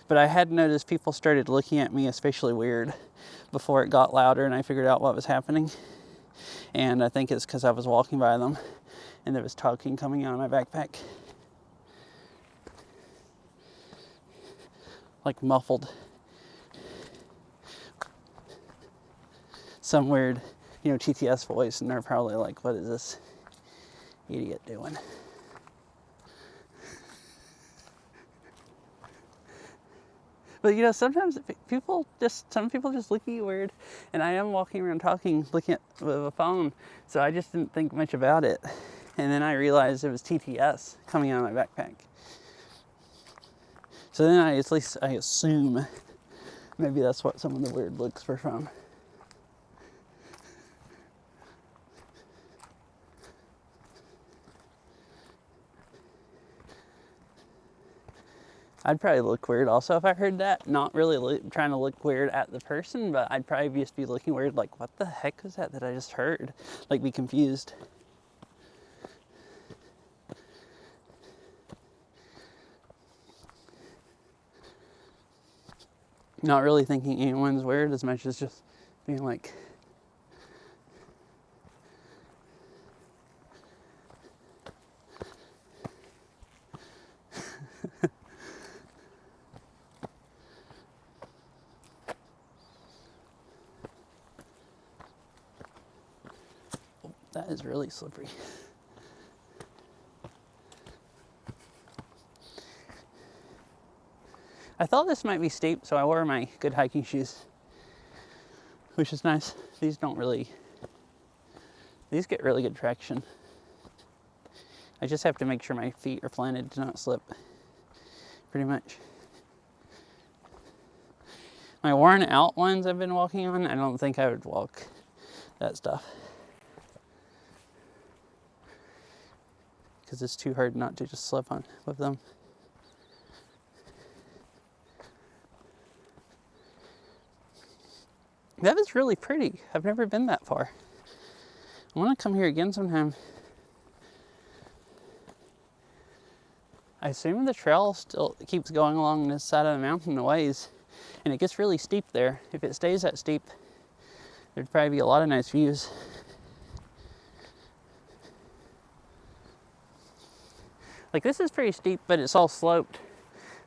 Speaker 1: But I had noticed people started looking at me especially weird before it got louder, and I figured out what was happening. And I think it's because I was walking by them and there was talking coming out of my backpack. Like muffled. Some weird, TTS voice, and they're probably like, what is this idiot doing? But you know, sometimes some people just look at you weird, and I am walking around talking, looking at with a phone, so I just didn't think much about it. And then I realized it was TTS coming out of my backpack. So then I assume maybe that's what some of the weird looks were from. I'd probably look weird also if I heard that. Not really trying to look weird at the person, but I'd probably just be looking weird like, what the heck was that I just heard? Like, be confused. Not really thinking anyone's weird as much as just being like, that is really slippery. I thought this might be steep, so I wore my good hiking shoes, which is nice. These get really good traction. I just have to make sure my feet are planted to not slip, pretty much. My worn out ones I've been walking on, I don't think I would walk that stuff. Because it's too hard not to just slip on with them. That is really pretty. I've never been that far. I want to come here again sometime. I assume the trail still keeps going along this side of the mountain a ways, and it gets really steep there. If it stays that steep, there'd probably be a lot of nice views. Like, this is pretty steep, but it's all sloped.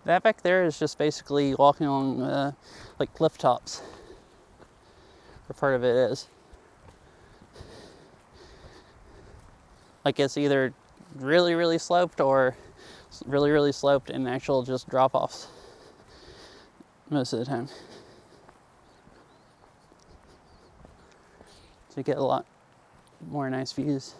Speaker 1: That back there is just basically walking along like cliff tops. Or part of it is. Like, it's either really, really sloped or really, really sloped and actual just drop-offs most of the time. So you get a lot more nice views.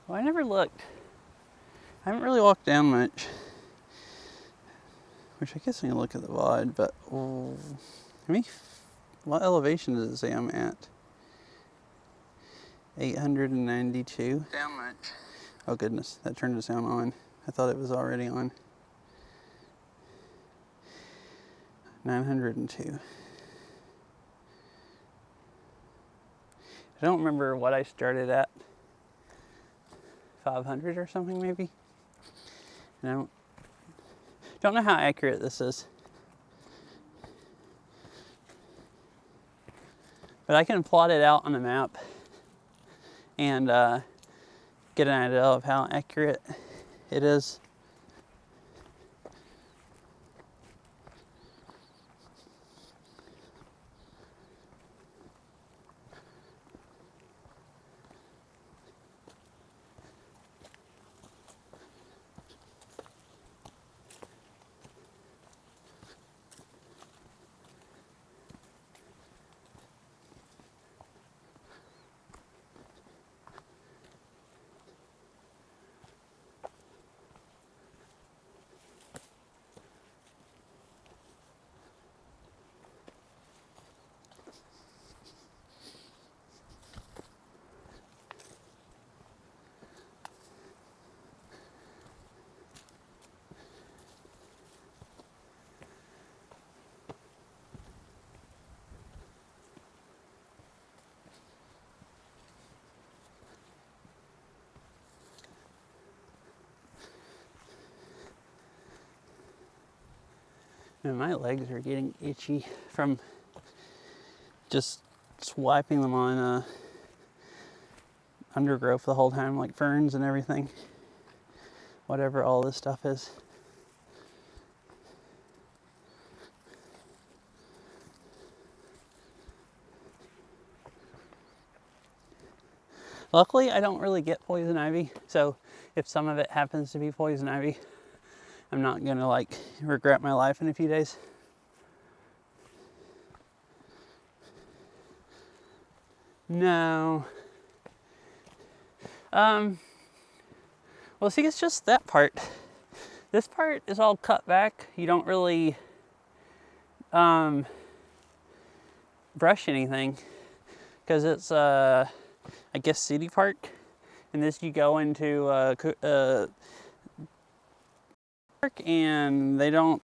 Speaker 1: Well, I never looked. I haven't really walked down much. Which I guess I can look at the VOD, but what elevation does it say I'm at? 892.
Speaker 2: Down much.
Speaker 1: Oh goodness, that turned the sound on. I thought it was already on. 902. I don't remember what I started at. 500 or something maybe. And I don't know how accurate this is. But I can plot it out on a map and get an idea of how accurate it is. And my legs are getting itchy from just swiping them on undergrowth the whole time, like ferns and everything. Whatever all this stuff is. Luckily, I don't really get poison ivy, so if some of it happens to be poison ivy, I'm not gonna like regret my life in a few days. No. Well, see, it's just that part. This part is all cut back. You don't really brush anything because it's I guess city park, and this you go into park and they don't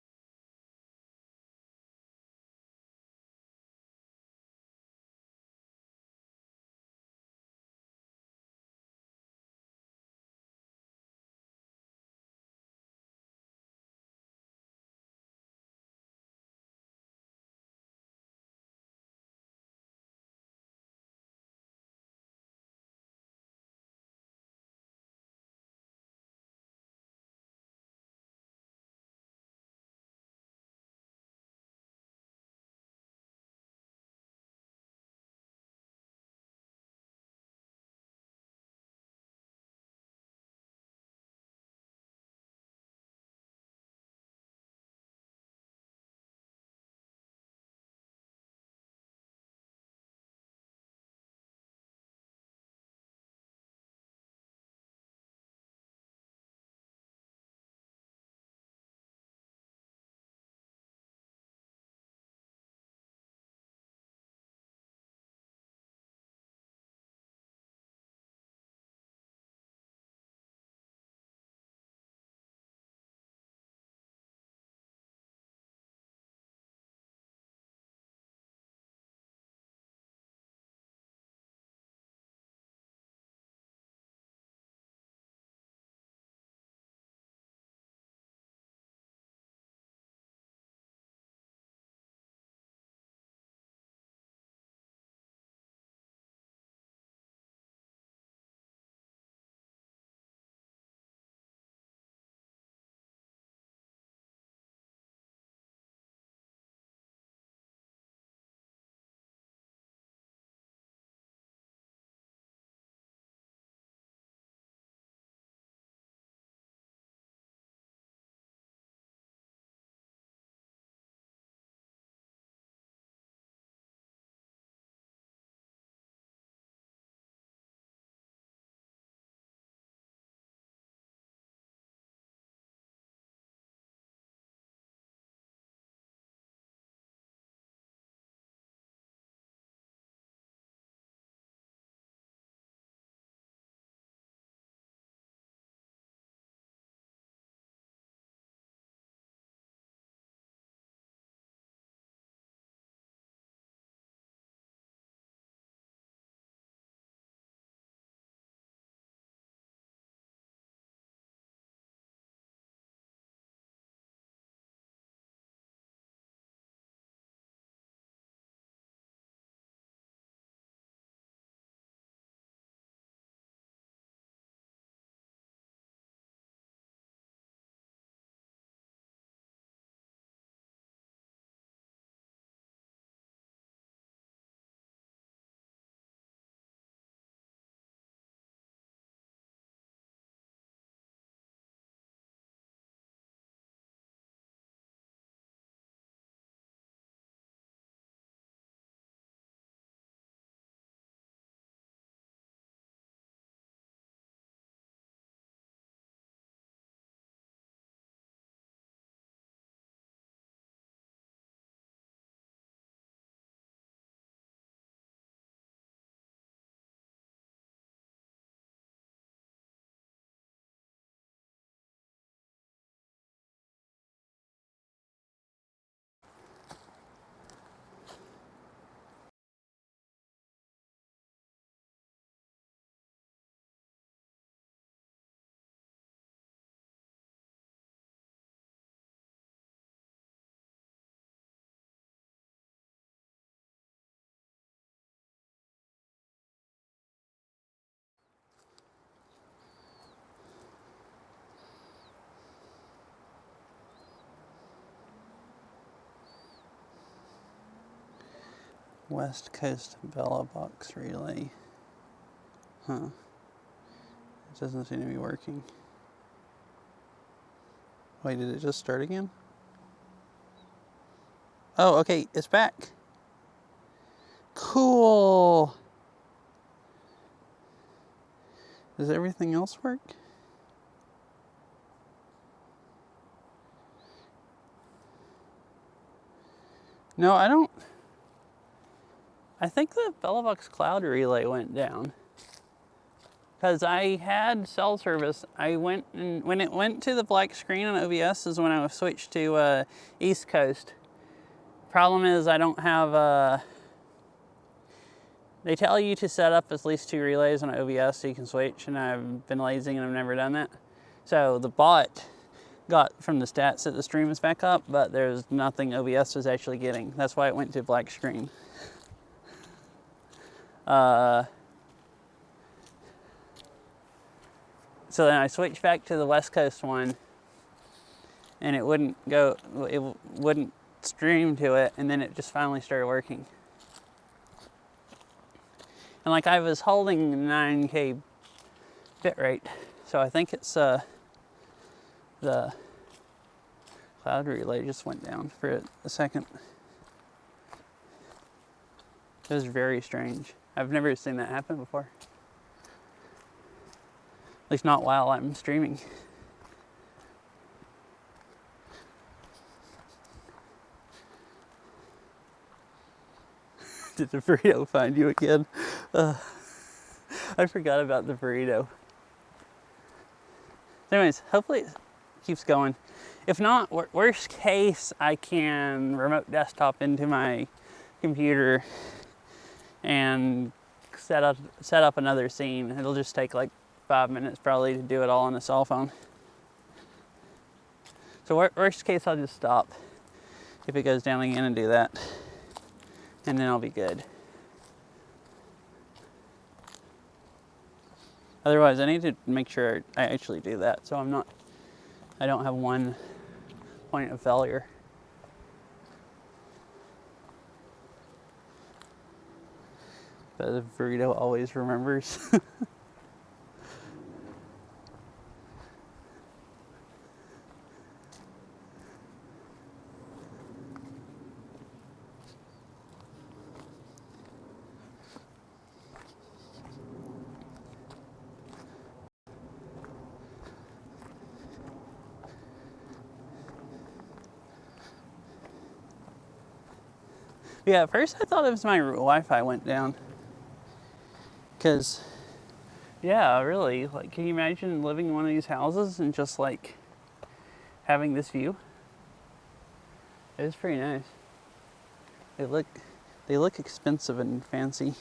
Speaker 1: West Coast Bella Box relay. Huh. It doesn't seem to be working. Wait, did it just start again? Oh, okay, it's back. Cool. Does everything else work? No, I don't. I think the Bellabox Cloud relay went down. Because I had cell service. I went, and when it went to the black screen on OBS is when I switched to East Coast. Problem is I don't have, they tell you to set up at least 2 relays on OBS so you can switch, and I've been lazy and I've never done that. So the bot got from the stats that the stream is back up, but there's nothing OBS was actually getting. That's why it went to black screen. So then I switched back to the West Coast one, and it wouldn't stream to it, and then it just finally started working. And like I was holding 9K bitrate, so I think it's the cloud relay just went down for a second. It was very strange. I've never seen that happen before. At least not while I'm streaming. Did the burrito find you again? I forgot about the burrito. Anyways, hopefully it keeps going. If not, worst case, I can remote desktop into my computer and set up another scene. It'll just take like 5 minutes probably to do it all on a cell phone. So worst case, I'll just stop if it goes down again and do that, and then I'll be good. Otherwise, I need to make sure I actually do that, so I don't have one point of failure. But the burrito always remembers. Yeah, at first I thought it was my Wi-Fi went down. Because, yeah, really, like, can you imagine living in one of these houses and just, like, having this view? It was pretty nice. They look expensive and fancy.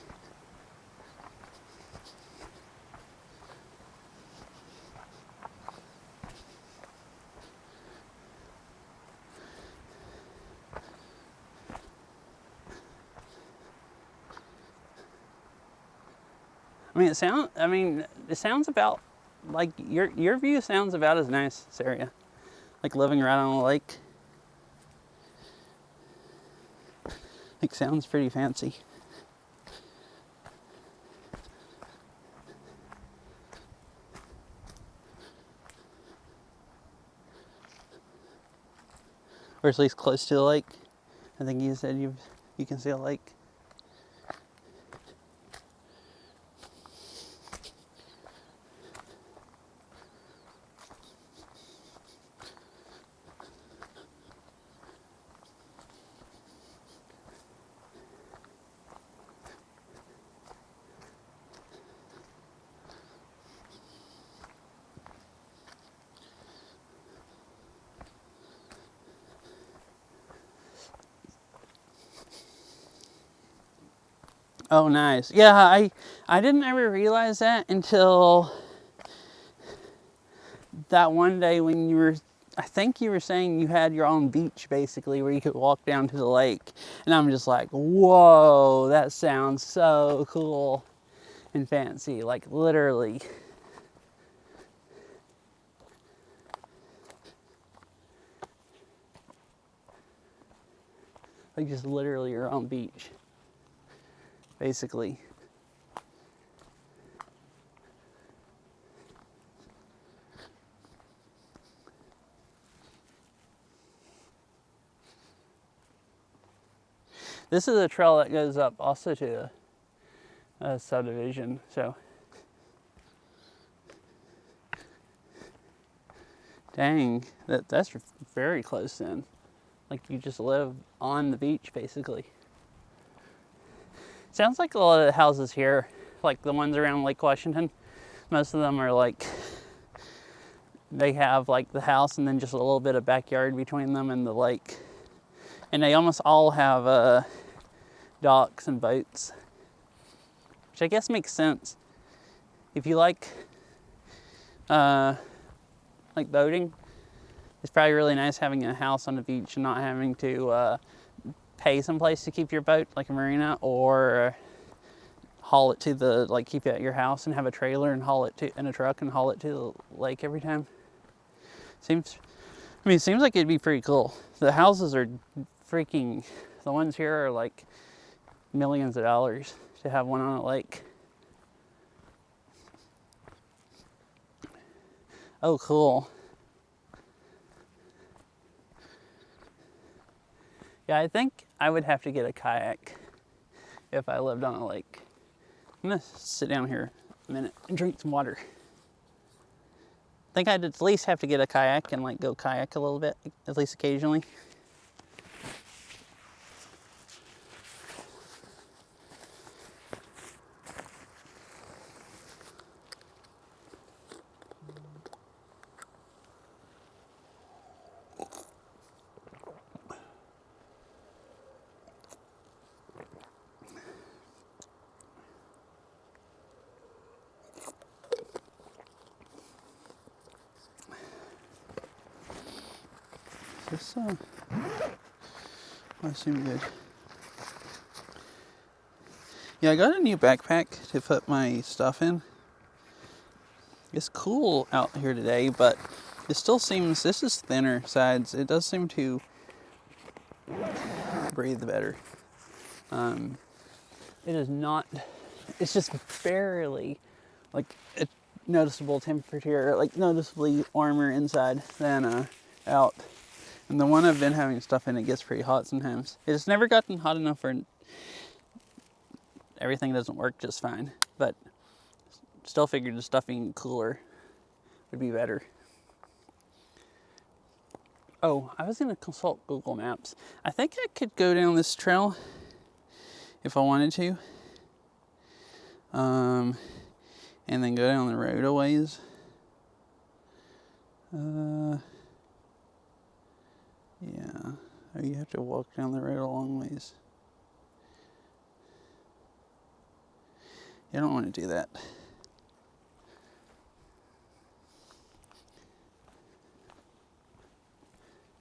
Speaker 1: It sounds about like your view sounds about as nice, Saria. Like living right on a lake. Like sounds pretty fancy. Or at least close to a lake. I think you said you can see a lake. Oh, nice. Yeah, I didn't ever realize that until that one day when I think you were saying you had your own beach basically where you could walk down to the lake. And I'm just like, whoa, that sounds so cool and fancy, like literally. Like just literally your own beach. basically. This is a trail that goes up also to a subdivision, so. Dang, that's very close then. Like you just live on the beach basically. Sounds like a lot of the houses here, like the ones around Lake Washington, most of them are like, they have like the house and then just a little bit of backyard between them and the lake. And they almost all have docks and boats, which I guess makes sense. If you like boating, it's probably really nice having a house on the beach and not having to pay someplace to keep your boat, like a marina, or haul it to the, like keep it at your house and have a trailer and haul it to, in a truck and haul it to the lake every time. Seems like it'd be pretty cool. The houses are freaking, the ones here are like millions of dollars to have one on a lake. Oh, cool. Yeah, I think I would have to get a kayak if I lived on a lake. I'm gonna sit down here a minute and drink some water. I think I'd at least have to get a kayak and like go kayak a little bit, at least occasionally. This I seem good. Yeah, I got a new backpack to put my stuff in. It's cool out here today, but it still seems, this is thinner sides. It does seem to breathe better. It is not, it's just barely like a noticeable temperature, like noticeably warmer inside than out. And the one I've been having stuff in, it gets pretty hot sometimes. It's never gotten hot enough where everything doesn't work just fine, but still figured the stuff being cooler would be better. Oh, I was gonna consult Google Maps. I think I could go down this trail if I wanted to. And then go down the road a ways. Yeah, or you have to walk down the road a long ways. You don't want to do that.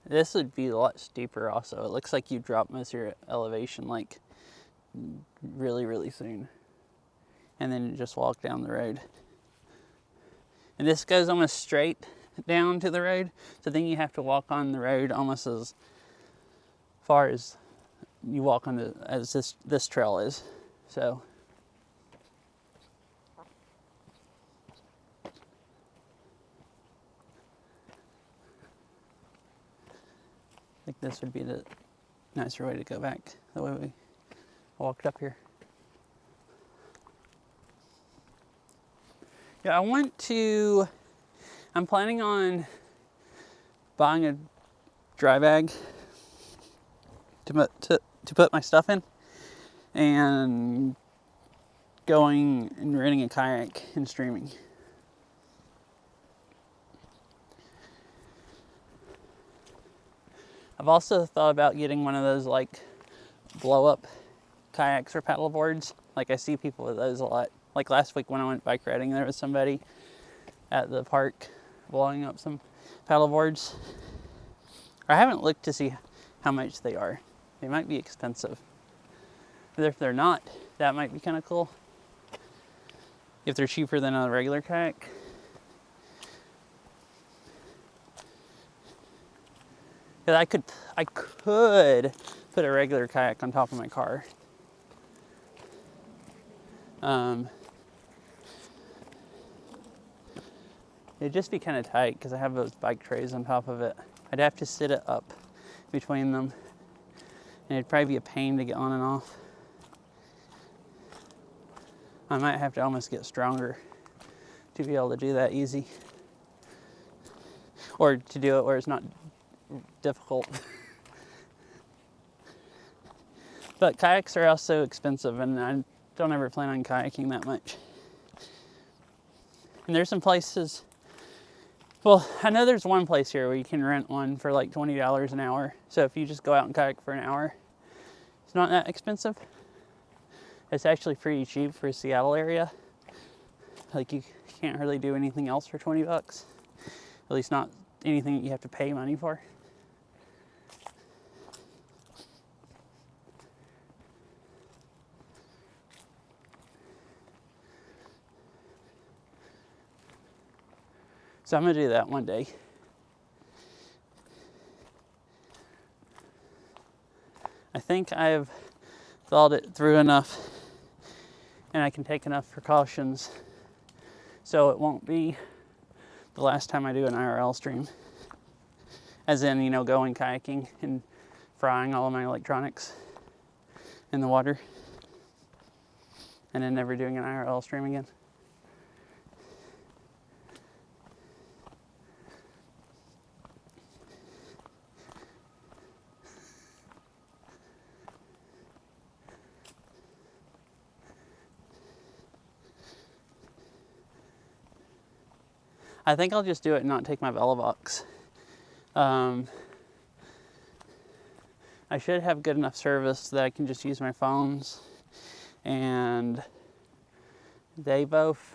Speaker 1: This would be a lot steeper also. It looks like you drop most of your elevation like really, really soon. And then just walk down the road. And this goes almost straight down to the road, so then you have to walk on the road almost as far as you walk on as this trail is. So I think this would be the nicer way to go back, the way we walked up here. Yeah, I'm planning on buying a dry bag to put my stuff in, and going and renting a kayak and streaming. I've also thought about getting one of those like blow up kayaks or paddle boards. Like I see people with those a lot. Like last week when I went bike riding, there was somebody at the park blowing up some paddle boards. I haven't looked to see how much they are. They might be expensive. But if they're not, that might be kind of cool. If they're cheaper than a regular kayak. Because I could put a regular kayak on top of my car. It'd just be kind of tight because I have those bike trays on top of it. I'd have to sit it up between them, and it'd probably be a pain to get on and off. I might have to almost get stronger to be able to do that easy, or to do it where it's not difficult. But kayaks are also expensive, and I don't ever plan on kayaking that much. And there's some places, well, I know there's one place here where you can rent one for like $20 an hour. So if you just go out and kayak for an hour, it's not that expensive. It's actually pretty cheap for a Seattle area. Like you can't hardly do anything else for 20 bucks. At least not anything that you have to pay money for. So I'm gonna do that one day. I think I've thought it through enough and I can take enough precautions so it won't be the last time I do an IRL stream. As in, you know, going kayaking and frying all of my electronics in the water and then never doing an IRL stream again. I think I'll just do it and not take my Velovox. I should have good enough service that I can just use my phones, and they both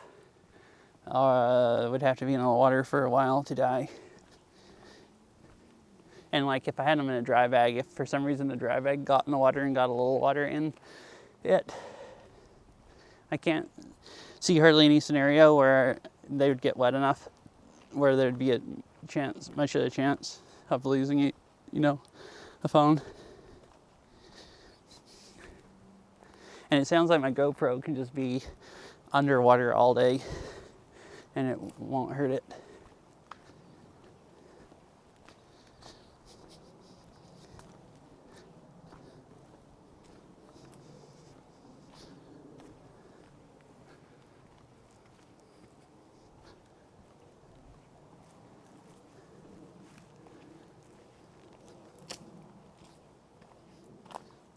Speaker 1: would have to be in the water for a while to die. And like if I had them in a dry bag, if for some reason the dry bag got in the water and got a little water in it, I can't see hardly any scenario where they would get wet enough where there'd be a chance, much of a chance of losing it, you know, a phone. And it sounds like my GoPro can just be underwater all day and it won't hurt it.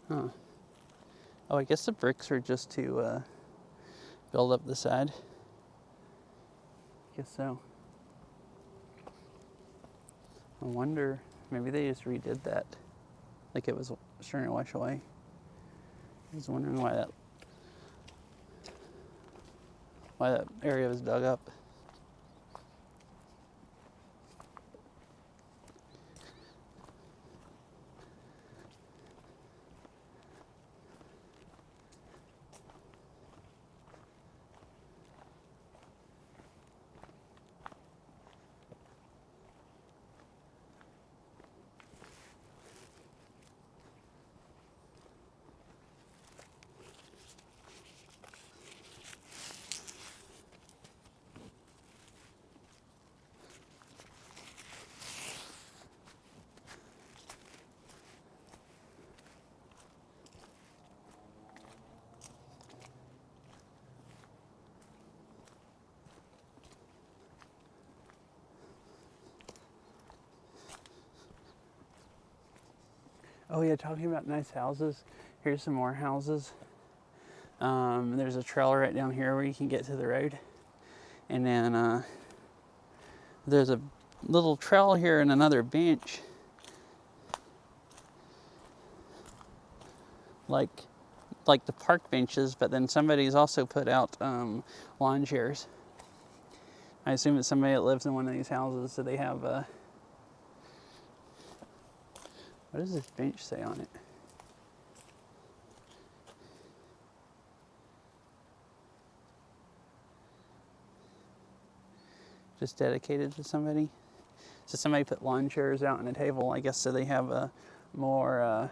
Speaker 1: Huh. Oh, I guess the bricks are just to build up the side. Guess so. I wonder, maybe they just redid that. Like it was starting to wash away. I was wondering why that area was dug up. Oh yeah, talking about nice houses. Here's some more houses. There's a trail right down here where you can get to the road. And then there's a little trail here and another bench. Like the park benches, but then somebody's also put out lawn chairs. I assume it's somebody that lives in one of these houses, so they have what does this bench say on it? Just dedicated to somebody. So somebody put lawn chairs out on a table, I guess, so they have a more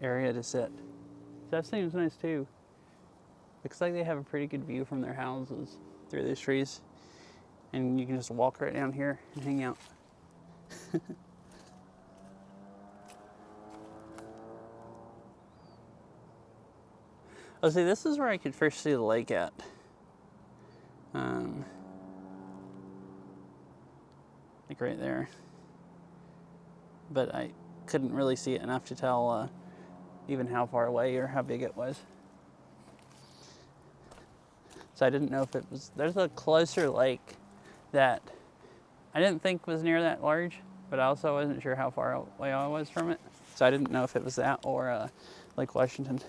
Speaker 1: area to sit. That seems nice too. Looks like they have a pretty good view from their houses through these trees. And you can just walk right down here and hang out. Oh, see, this is where I could first see the lake at. Like right there. But I couldn't really see it enough to tell even how far away or how big it was. So I didn't know if it was, there's a closer lake that I didn't think was near that large, but I also wasn't sure how far away I was from it. So I didn't know if it was that or Lake Washington.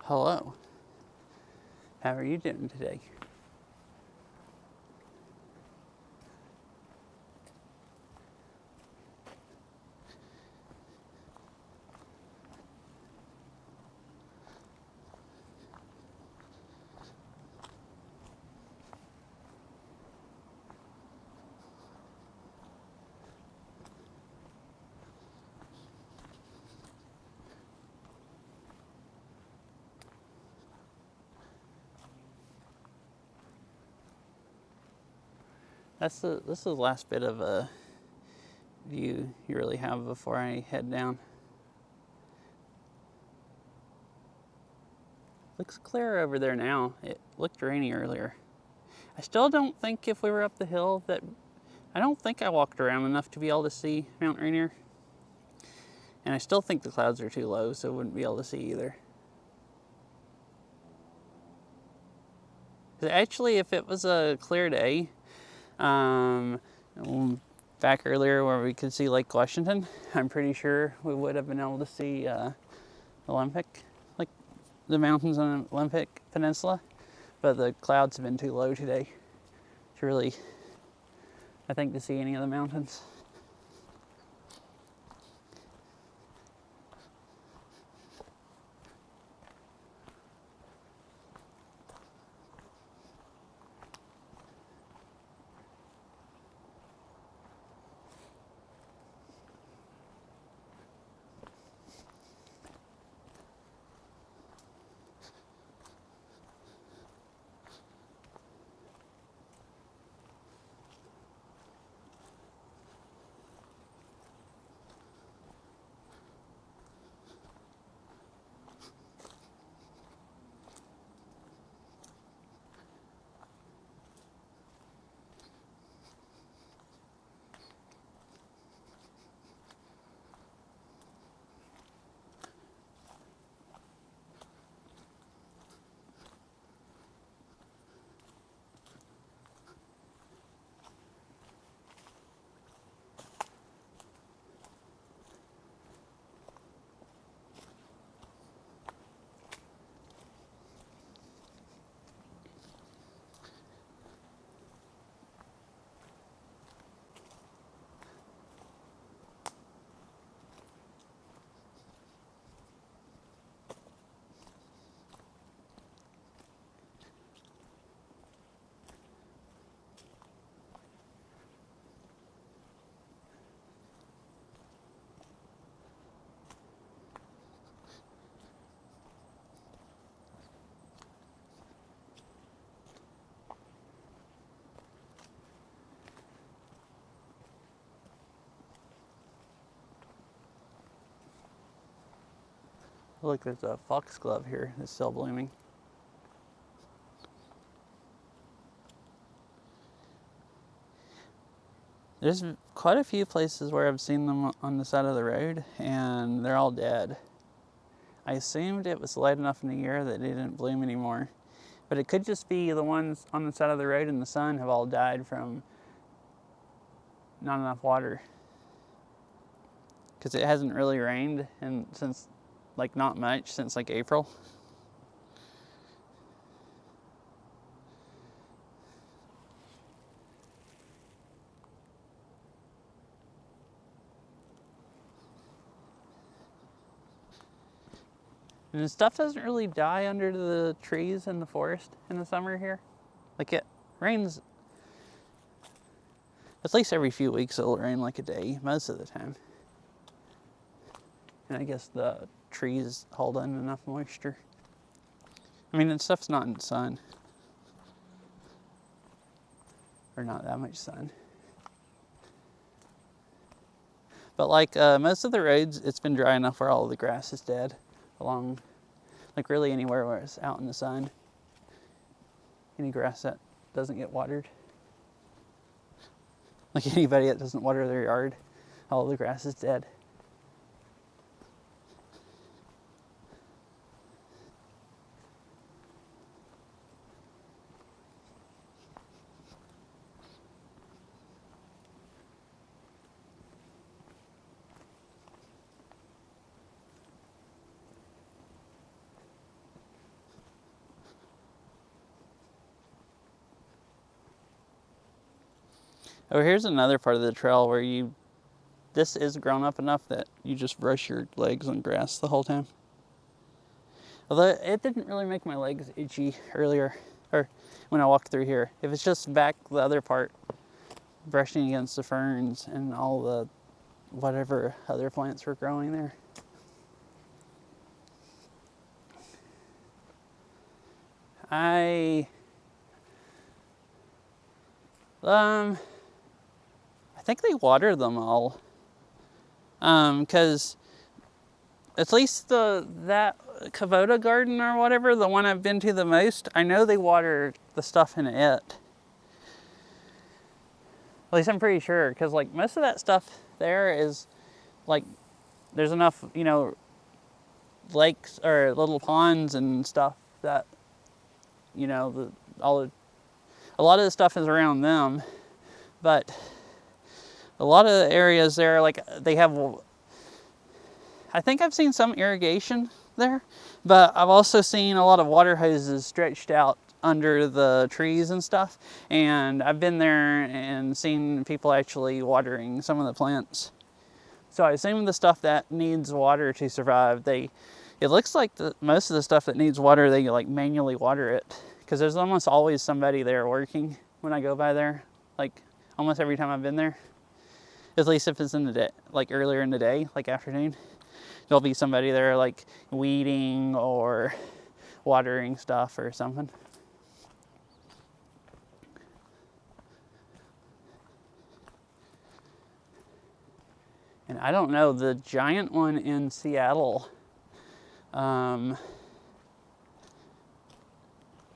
Speaker 1: Hello. How are you doing today? This is the last bit of a view you really have before I head down. Looks clear over there now. It looked rainy earlier. I still don't think if we were up the hill that, I don't think I walked around enough to be able to see Mount Rainier. And I still think the clouds are too low, so I wouldn't be able to see either. Actually, if it was a clear day, back earlier where we could see Lake Washington, I'm pretty sure we would have been able to see Olympic, like the mountains on the Olympic Peninsula, but the clouds have been too low today to really, I think, to see any of the mountains. Look, there's a foxglove here that's still blooming. There's quite a few places where I've seen them on the side of the road, and they're all dead. I assumed it was late enough in the year that they didn't bloom anymore. But it could just be the ones on the side of the road in the sun have all died from not enough water. Because it hasn't really rained since, like, not much, since like April. And the stuff doesn't really die under the trees in the forest in the summer here. Like it rains at least every few weeks. It'll rain like a day most of the time. And I guess the trees hold in enough moisture. I mean, the stuff's not in the sun. Or not that much sun. But like most of the roads, it's been dry enough where all of the grass is dead along, like really anywhere where it's out in the sun. Any grass that doesn't get watered. Like anybody that doesn't water their yard, all of the grass is dead. Oh, here's another part of the trail where this is grown up enough that you just brush your legs on grass the whole time. Although it didn't really make my legs itchy earlier, or when I walked through here. If it's just back the other part, brushing against the ferns and all the whatever other plants were growing there. I think they water them all, because at least that Kavoda garden or whatever, the one I've been to the most, I know they water the stuff in it. At least I'm pretty sure, because like most of that stuff there is like there's enough, you know, lakes or little ponds and stuff that, you know, a lot of the stuff is around them, but a lot of areas there, like they have, I think I've seen some irrigation there, but I've also seen a lot of water hoses stretched out under the trees and stuff. And I've been there and seen people actually watering some of the plants. So I assume the stuff that needs water to survive, it looks like most of the stuff that needs water, they like manually water it. Because there's almost always somebody there working when I go by there, like almost every time I've been there. At least if it's in the day, like earlier in the day, like afternoon, there'll be somebody there like weeding or watering stuff or something. And I don't know, the giant one in Seattle, I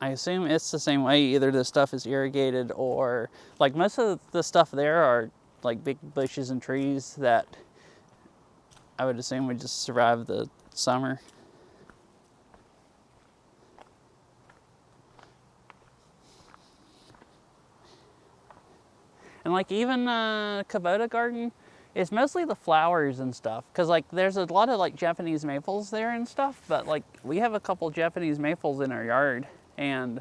Speaker 1: assume it's the same way. Either the stuff is irrigated or, like most of the stuff there are like big bushes and trees that I would assume would just survive the summer. And like even Kavoda garden, it's mostly the flowers and stuff. Cause like there's a lot of like Japanese maples there and stuff, but like we have a couple Japanese maples in our yard and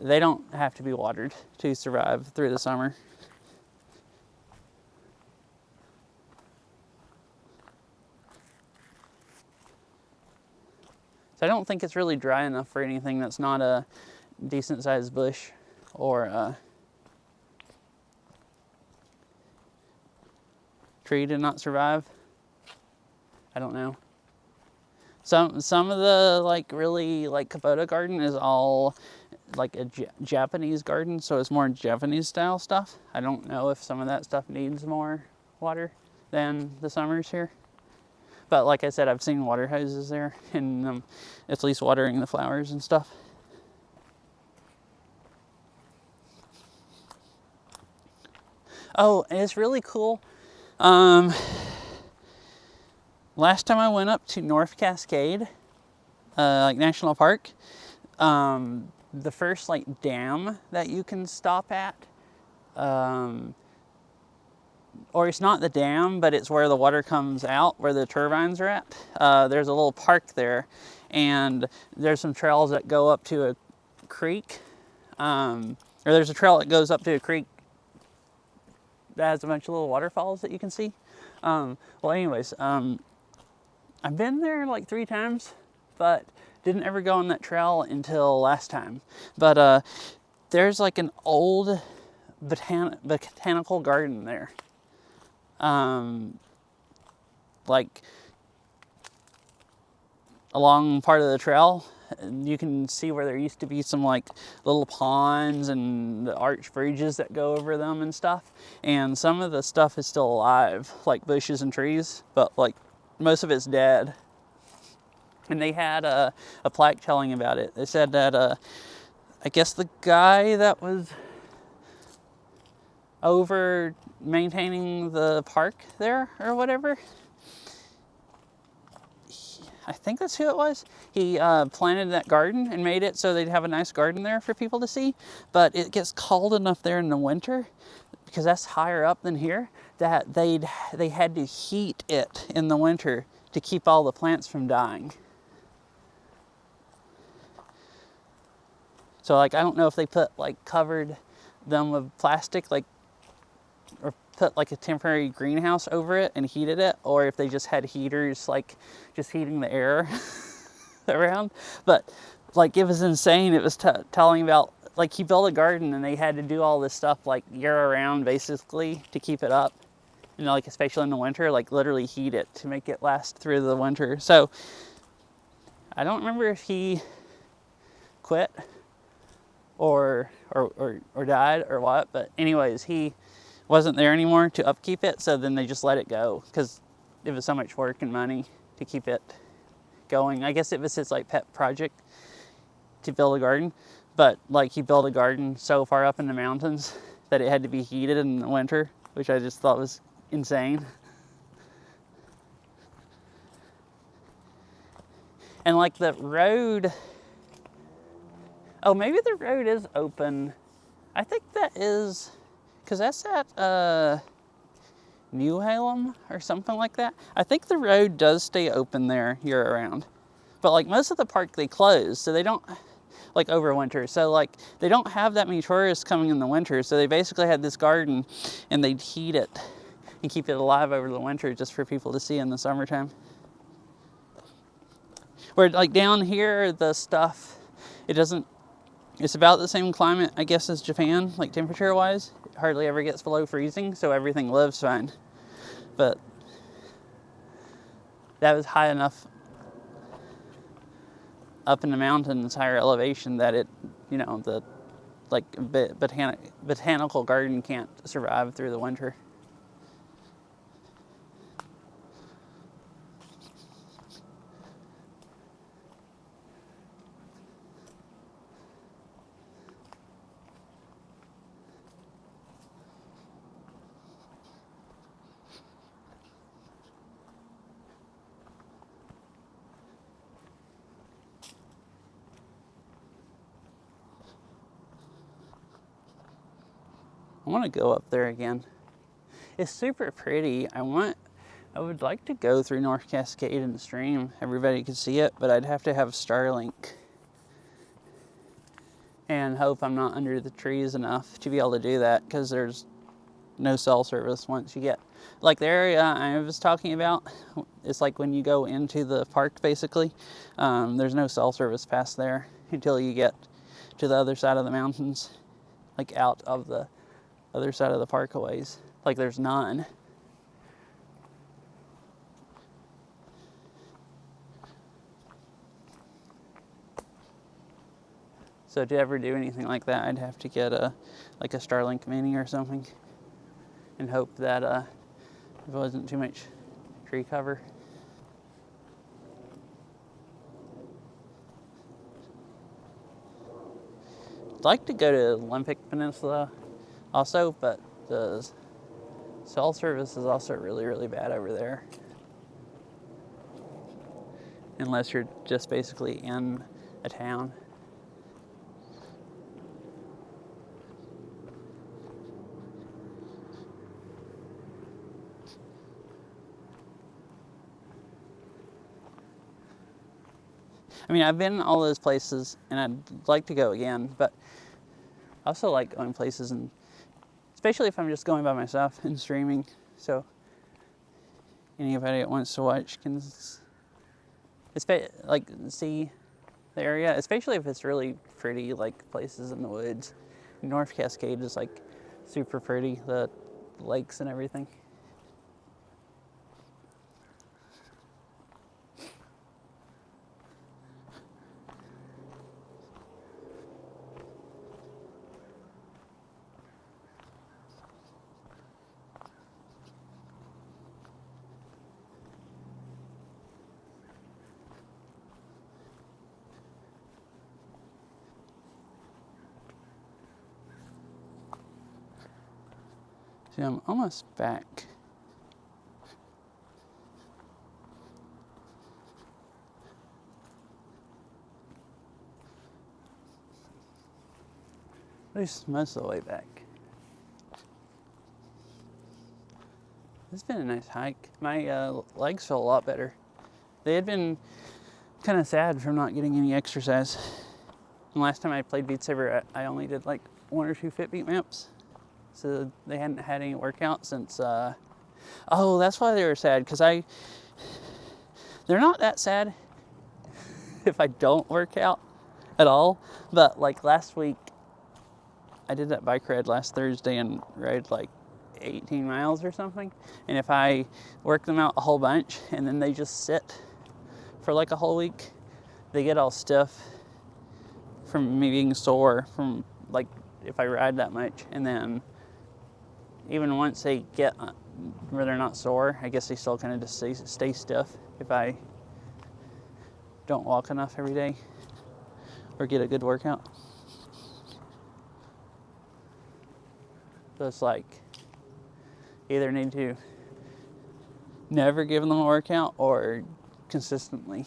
Speaker 1: they don't have to be watered to survive through the summer. So I don't think it's really dry enough for anything that's not a decent sized bush or a tree to not survive. I don't know. Some of the like really like Kavoda garden is all like a Japanese garden, so it's more Japanese style stuff. I don't know if some of that stuff needs more water than the summers here. But like I said, I've seen water hoses there and at least watering the flowers and stuff. Oh, and it's really cool. Last time I went up to North Cascade, like National Park, the first like dam that you can stop at, or it's not the dam, but it's where the water comes out, where the turbines are at. There's a little park there, and there's some trails that go up to a creek, or there's a trail that goes up to a creek that has a bunch of little waterfalls that you can see. Well, anyways, I've been there like 3 times, but didn't ever go on that trail until last time. But there's like an old botanical garden there. Like along part of the trail, you can see where there used to be some like little ponds and the arch bridges that go over them and stuff. And some of the stuff is still alive, like bushes and trees, but like most of it's dead. And they had a plaque telling about it. They said that I guess the guy that was over maintaining the park there or whatever, I think that's who it was. He planted that garden and made it so they'd have a nice garden there for people to see. But it gets cold enough there in the winter, because that's higher up than here, that they had to heat it in the winter to keep all the plants from dying. So like, I don't know if they covered them with plastic, like, or put like a temporary greenhouse over it and heated it, or if they just had heaters, like just heating the air around. But like, it was insane. It was telling about, like, he built a garden and they had to do all this stuff like year round basically to keep it up. You know, like especially in the winter, like literally heat it to make it last through the winter. So I don't remember if he quit or died or what, but anyways, he wasn't there anymore to upkeep it, so then they just let it go because it was so much work and money to keep it going. I guess it was his like pet project to build a garden, but like he built a garden so far up in the mountains that it had to be heated in the winter, which I just thought was insane. And like the road, oh, maybe the road is open. I think that is, because that's at New Halem or something like that. I think the road does stay open there year round. But like most of the park they close, so they don't, like over winter. So like they don't have that many tourists coming in the winter. So they basically had this garden and they'd heat it and keep it alive over the winter just for people to see in the summertime. Where like down here, the stuff, it's about the same climate, I guess, as Japan, like temperature-wise. It hardly ever gets below freezing, so everything lives fine. But that was high enough up in the mountains, higher elevation, that it, you know, the like botanical garden can't survive through the winter. I want to go up there again. It's super pretty. I would like to go through North Cascade and stream. Everybody could see it, but I'd have to have Starlink and hope I'm not under the trees enough to be able to do that, because there's no cell service once you get, like the area I was talking about, it's like when you go into the park basically, there's no cell service past there until you get to the other side of the mountains, like out of the other side of the park a ways. Like there's none. So to ever do anything like that, I'd have to get a Starlink Mini or something, and hope that there wasn't too much tree cover. I'd like to go to Olympic Peninsula also, but the cell service is also really, really bad over there. Unless you're just basically in a town. I mean, I've been in all those places and I'd like to go again, but I also like going places, and especially if I'm just going by myself and streaming. So anybody that wants to watch can like see the area, especially if it's really pretty, like places in the woods. North Cascade is like super pretty, the lakes and everything. See, I'm almost back. At least most of the way back. It's been a nice hike. My legs feel a lot better. They had been kind of sad from not getting any exercise. And last time I played Beat Saber, I only did like 1 or 2 Fitbeat maps. So they hadn't had any workout since, oh, that's why they were sad, because they're not that sad if I don't work out at all. But like last week, I did that bike ride last Thursday and rode like 18 miles or something. And if I work them out a whole bunch and then they just sit for like a whole week, they get all stiff from me being sore from like if I ride that much. And then even once they get where they're not sore, I guess they still kind of just stay stiff if I don't walk enough every day or get a good workout. So it's like either need to never give them a workout or consistently.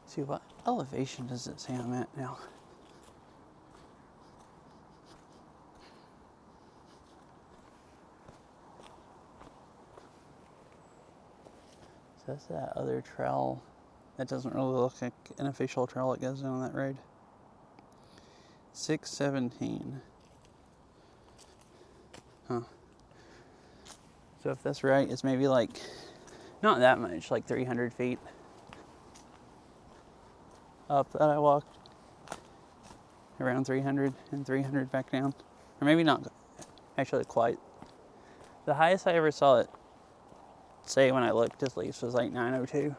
Speaker 1: See, what elevation does it say I'm at now? So that's that other trail. That doesn't really look like an official trail that goes down that road. 617. Huh. So if that's right, it's maybe like, not that much, like 300 feet up that I walked. Around 300 and 300 back down. Or maybe not actually quite. The highest I ever saw it, say when I looked at least, was like 902.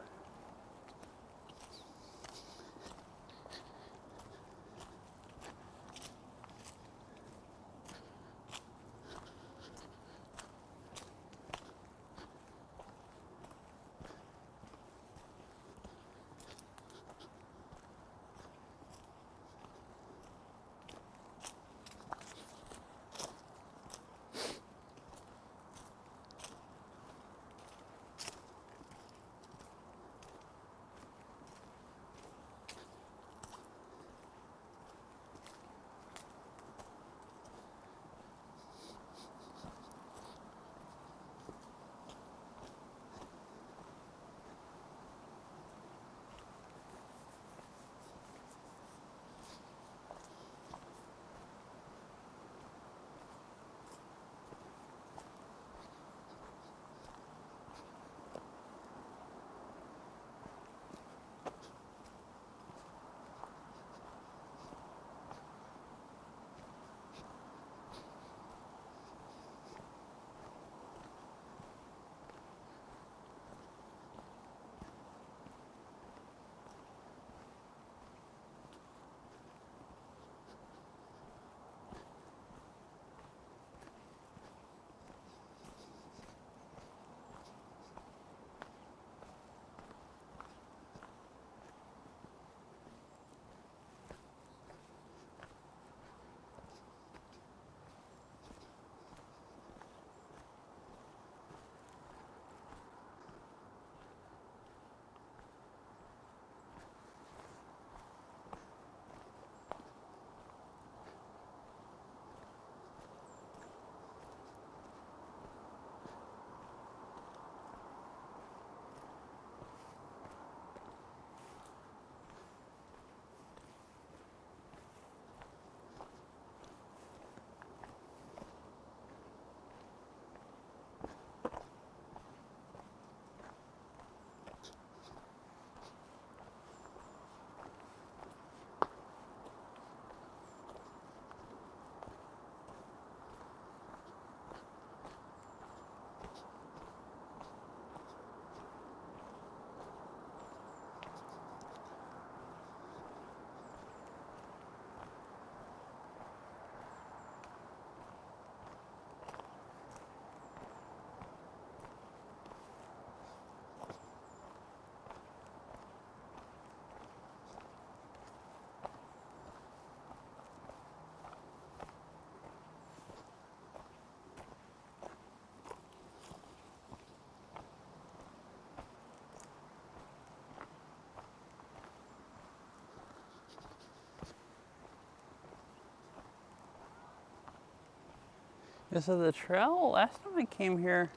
Speaker 1: So the trail, last time I came here,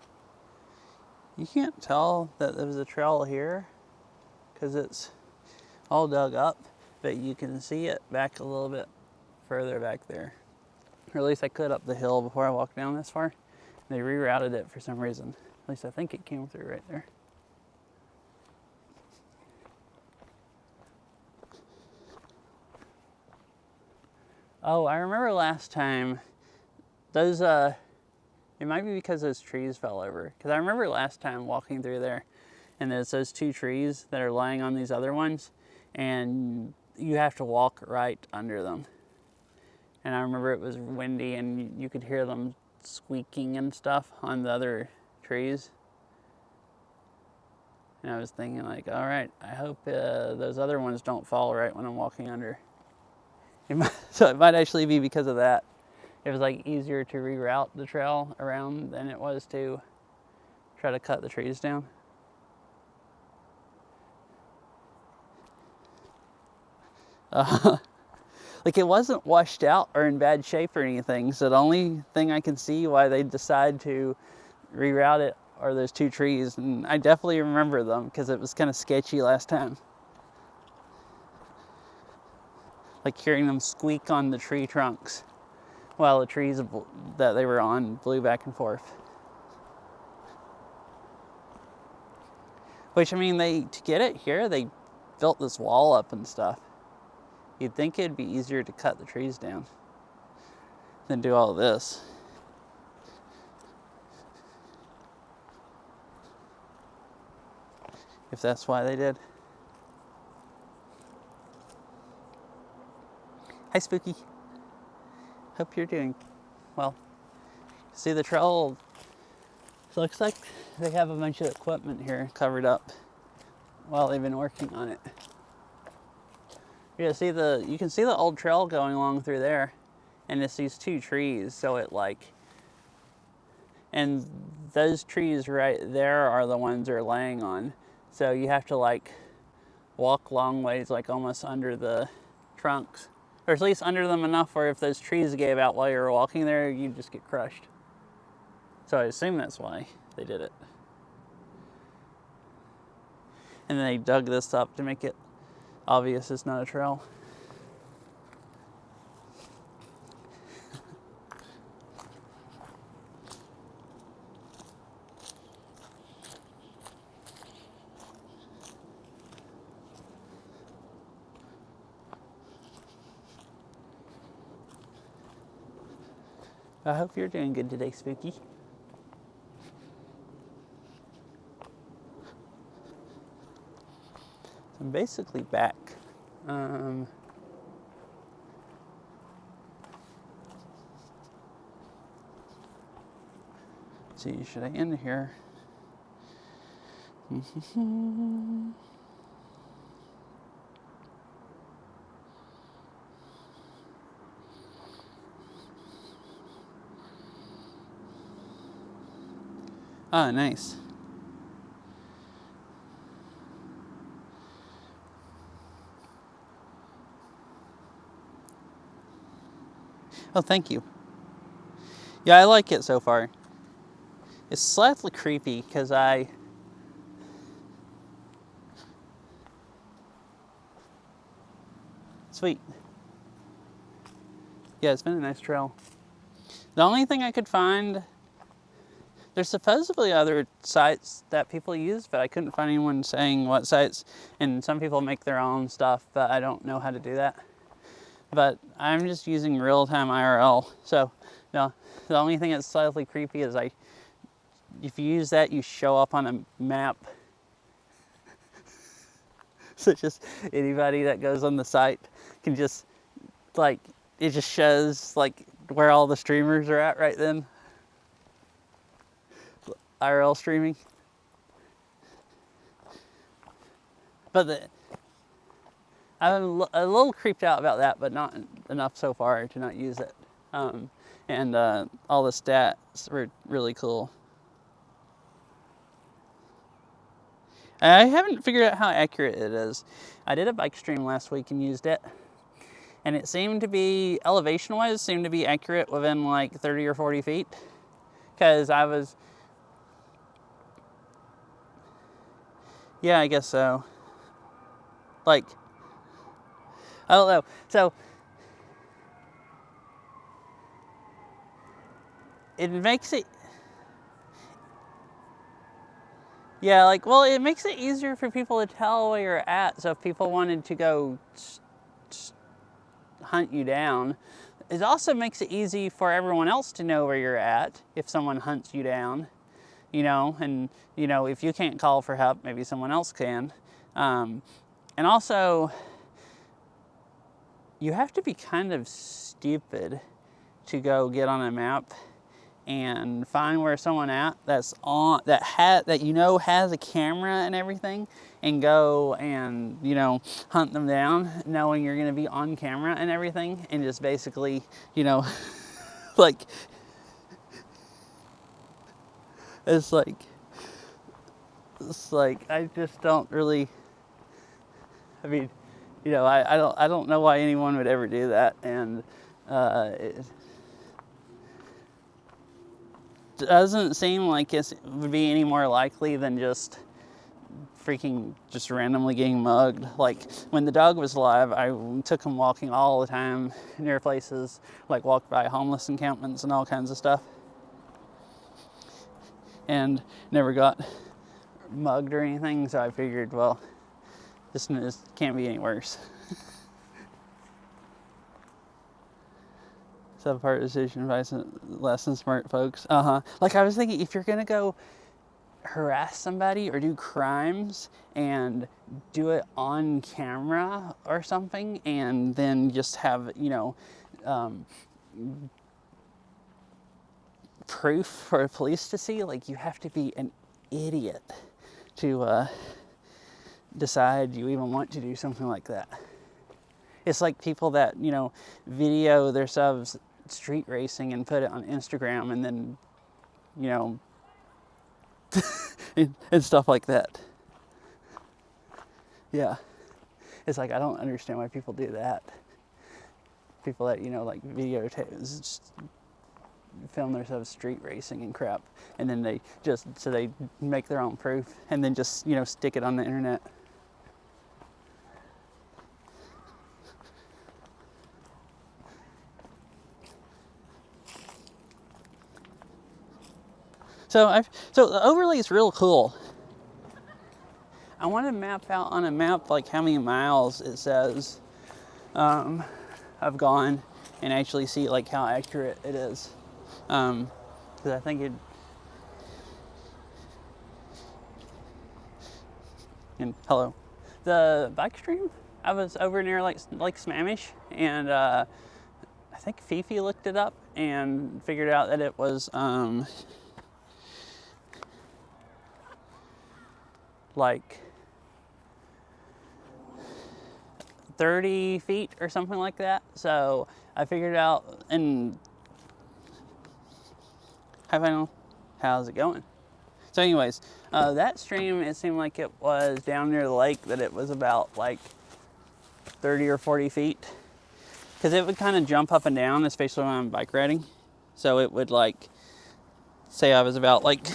Speaker 1: you can't tell that there was a trail here because it's all dug up, but you can see it back a little bit further back there. Or at least I could up the hill before I walked down this far. They rerouted it for some reason. At least I think it came through right there. Oh, I remember last time, those, it might be because those trees fell over. Because I remember last time walking through there, and there's those two trees that are lying on these other ones, and you have to walk right under them. And I remember it was windy, and you could hear them squeaking and stuff on the other trees. And I was thinking like, all right, I hope those other ones don't fall right when I'm walking under. So it might actually be because of that. It was like easier to reroute the trail around than it was to try to cut the trees down. Like it wasn't washed out or in bad shape or anything. So the only thing I can see why they decide to reroute it are those two trees. And I definitely remember them because it was kind of sketchy last time. Like hearing them squeak on the tree trunks while the trees that they were on blew back and forth. Which, I mean, to get it here, they built this wall up and stuff. You'd think it'd be easier to cut the trees down than do all this. If that's why they did. Hi, Spooky. Hope you're doing well. See the trail? So it looks like they have a bunch of equipment here covered up while they've been working on it. Yeah, you can see the old trail going along through there, and it's these two trees. So and those trees right there are the ones they're laying on. So you have to like walk long ways, like almost under the trunks. Or at least under them enough where if those trees gave out while you were walking there, you'd just get crushed. So I assume that's why they did it. And then they dug this up to make it obvious it's not a trail. I hope you're doing good today, Spooky. I'm basically back. Let's see, should I end here? Oh, nice. Oh, thank you. Yeah, I like it so far. It's slightly creepy because Sweet. Yeah, it's been a nice trail. The only thing I could find, there's supposedly other sites that people use, but I couldn't find anyone saying what sites. And some people make their own stuff, but I don't know how to do that. But I'm just using real-time IRL. So, the only thing that's slightly creepy is if you use that, you show up on a map. So just anybody that goes on the site can just, like, it just shows, like, where all the streamers are at right then. IRL streaming. But I'm a little creeped out about that, but not enough so far to not use it. And all the stats were really cool. I haven't figured out how accurate it is. I did a bike stream last week and used it. And it seemed to be, elevation-wise, seemed to be accurate within like 30 or 40 feet. Because I was, yeah, I guess so. Like, I don't know. So, it makes it, yeah, like, well, it makes it easier for people to tell where you're at. So if people wanted to go hunt you down, it also makes it easy for everyone else to know where you're at if someone hunts you down, you know, and, you know, if you can't call for help, maybe someone else can. And also, you have to be kind of stupid to go get on a map and find where someone at that's on that you know has a camera and everything, and go and, you know, hunt them down knowing you're going to be on camera and everything, and just basically, you know, like, it's like I just don't really, I mean, you know, I don't know why anyone would ever do that. And it doesn't seem like it would be any more likely than just randomly getting mugged. Like, when the dog was alive, I took him walking all the time near places, like walked by homeless encampments and all kinds of stuff, and never got mugged or anything. So I figured, well, this can't be any worse. Subpart decision advice, less than smart folks. Like, I was thinking, if you're gonna go harass somebody or do crimes and do it on camera or something, and then just have, you know, proof for police to see, like, you have to be an idiot to decide you even want to do something like that. It's like people that, you know, video themselves street racing and put it on Instagram, and then, you know, and stuff like that. Yeah. It's like, I don't understand why people do that. People that, you know, like, videotape, just film themselves street racing and crap, and then they make their own proof, and then just, you know, stick it on the internet. So the overlay is real cool. I want to map out on a map, like, how many miles it says I've gone, and actually see, like, how accurate it is. Because I think it. And hello, the bike stream. I was over near Lake Sammamish, and I think Fifi looked it up and figured out that it was like 30 feet or something like that. So I figured out, and how's it going? So anyways, that stream, it seemed like it was down near the lake, that it was about like 30 or 40 feet. Because it would kind of jump up and down, especially when I'm bike riding. So it would, like, say I was about, like,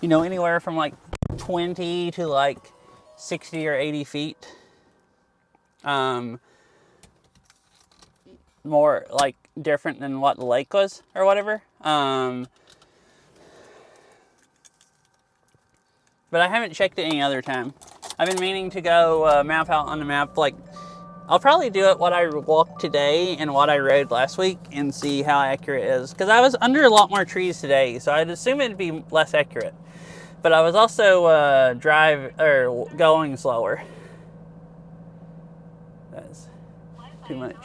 Speaker 1: you know, anywhere from like 20 to like 60 or 80 feet. More like different than what the lake was or whatever. But I haven't checked it any other time. I've been meaning to go map out on the map. Like, I'll probably do it what I walked today and what I rode last week, and see how accurate it is. Because I was under a lot more trees today, so I'd assume it'd be less accurate. But I was also going slower. That's too much.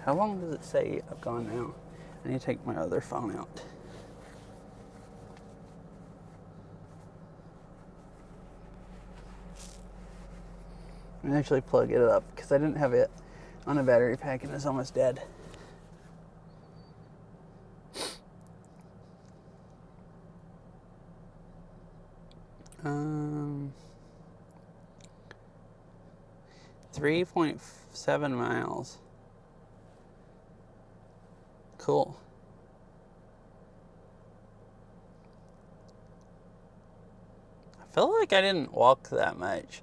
Speaker 1: How long does it say I've gone now? I need to take my other phone out. I'm gonna actually plug it up because I didn't have it on a battery pack and it's almost dead. 3.7 miles. Cool. I feel like I didn't walk that much.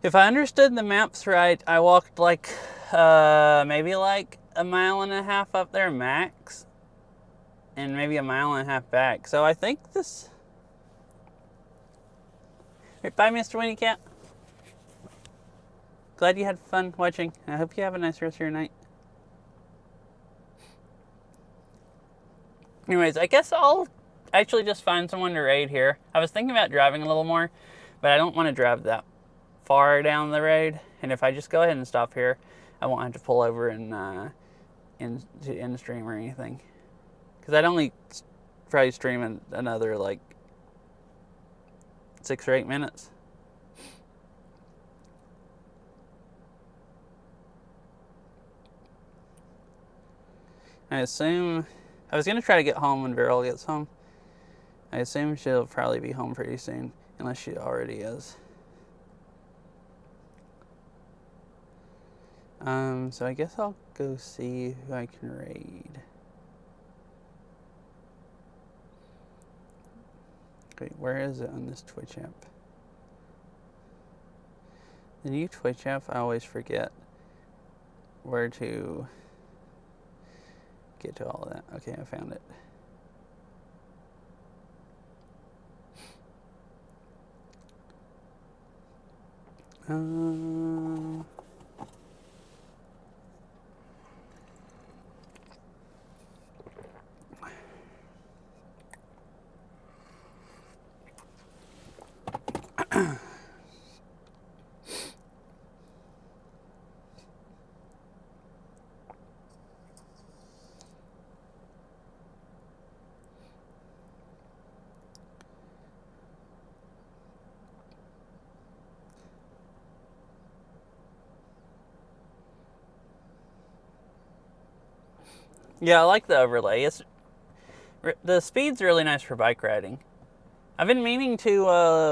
Speaker 1: If I understood the maps right, I walked like maybe like a mile and a half up there max, and maybe a mile and a half back. So I think this. Right, bye, Mr. Winnie Cat. Glad you had fun watching. I hope you have a nice rest of your night. Anyways, I guess I'll actually just find someone to raid here. I was thinking about driving a little more, but I don't want to drive that far down the road. And if I just go ahead and stop here, I won't have to pull over and to end stream or anything. Because I'd only probably stream another like 6 or 8 minutes. I assume I was gonna try to get home when Beryl gets home. I assume she'll probably be home pretty soon, unless she already is. So I guess I'll go see who I can raid. Wait, where is it on this Twitch app? The new Twitch app, I always forget where to get to all of that. Okay, I found it. Yeah, I like the overlay. The speed's really nice for bike riding. I've been meaning to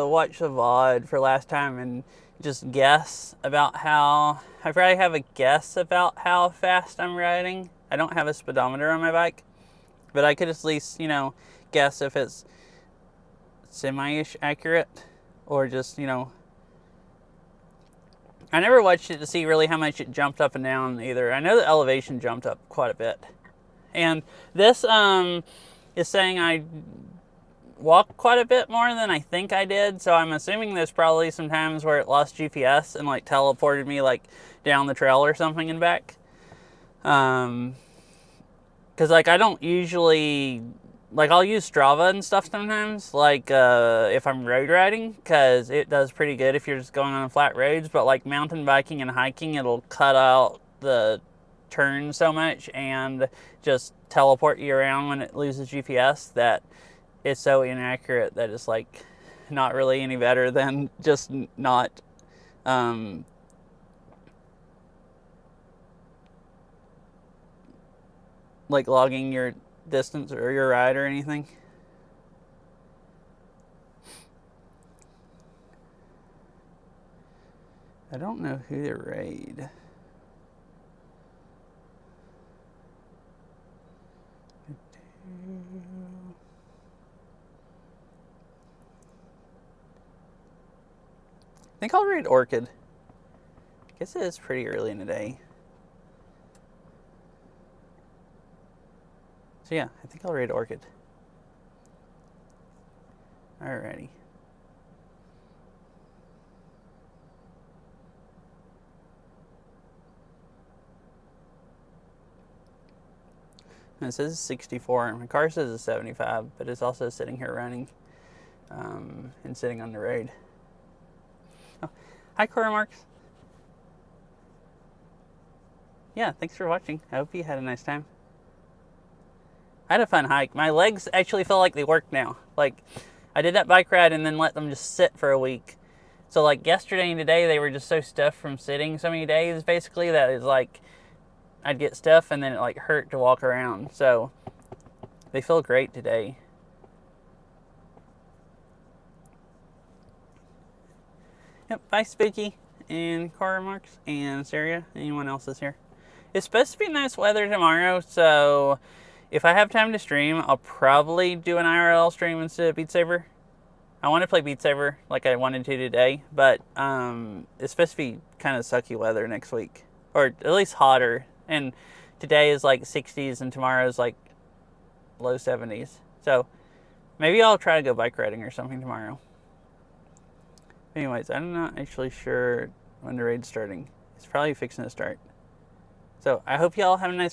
Speaker 1: watch a VOD for last time and just guess about how... I probably have a guess about how fast I'm riding. I don't have a speedometer on my bike, but I could at least, guess if it's semi-ish accurate or just, I never watched it to see really how much it jumped up and down either. I know the elevation jumped up quite a bit. And this is saying I walked quite a bit more than I think I did, so I'm assuming there's probably some times where it lost GPS and like teleported me like down the trail or something and back. Because like I don't usually, like I'll use Strava and stuff sometimes, like if I'm road riding, because it does pretty good if you're just going on flat roads, but like mountain biking and hiking, it'll cut out the turn so much and just teleport you around when it loses GPS that it's so inaccurate that it's like not really any better than just not like logging your distance or your ride or anything. I don't know who to raid. I think I'll raid Orchid. I guess it is pretty early in the day. So yeah, I think I'll raid Orchid. Alrighty. And it says 64, and my car says it's 75, but it's also sitting here running and sitting on the road. Oh, hi, Cora Marks. Yeah, thanks for watching. I hope you had a nice time. I had a fun hike. My legs actually feel like they work now. Like, I did that bike ride and then let them just sit for a week. So, like, yesterday and today, they were just so stiff from sitting so many days, basically, that it's like, I'd get stiff and then it, like, hurt to walk around. So, they feel great today. Yep, bye, Spooky. and Car Marks and Saria. Anyone else is here? It's supposed to be nice weather tomorrow, so if I have time to stream, I'll probably do an IRL stream instead of Beat Saber. I want to play Beat Saber like I wanted to today, but it's supposed to be kind of sucky weather next week, or at least hotter. And today is like 60s, and tomorrow is like low 70s. So maybe I'll try to go bike riding or something tomorrow. Anyways, I'm not actually sure when the raid's starting. It's probably fixing to start. So I hope y'all have a nice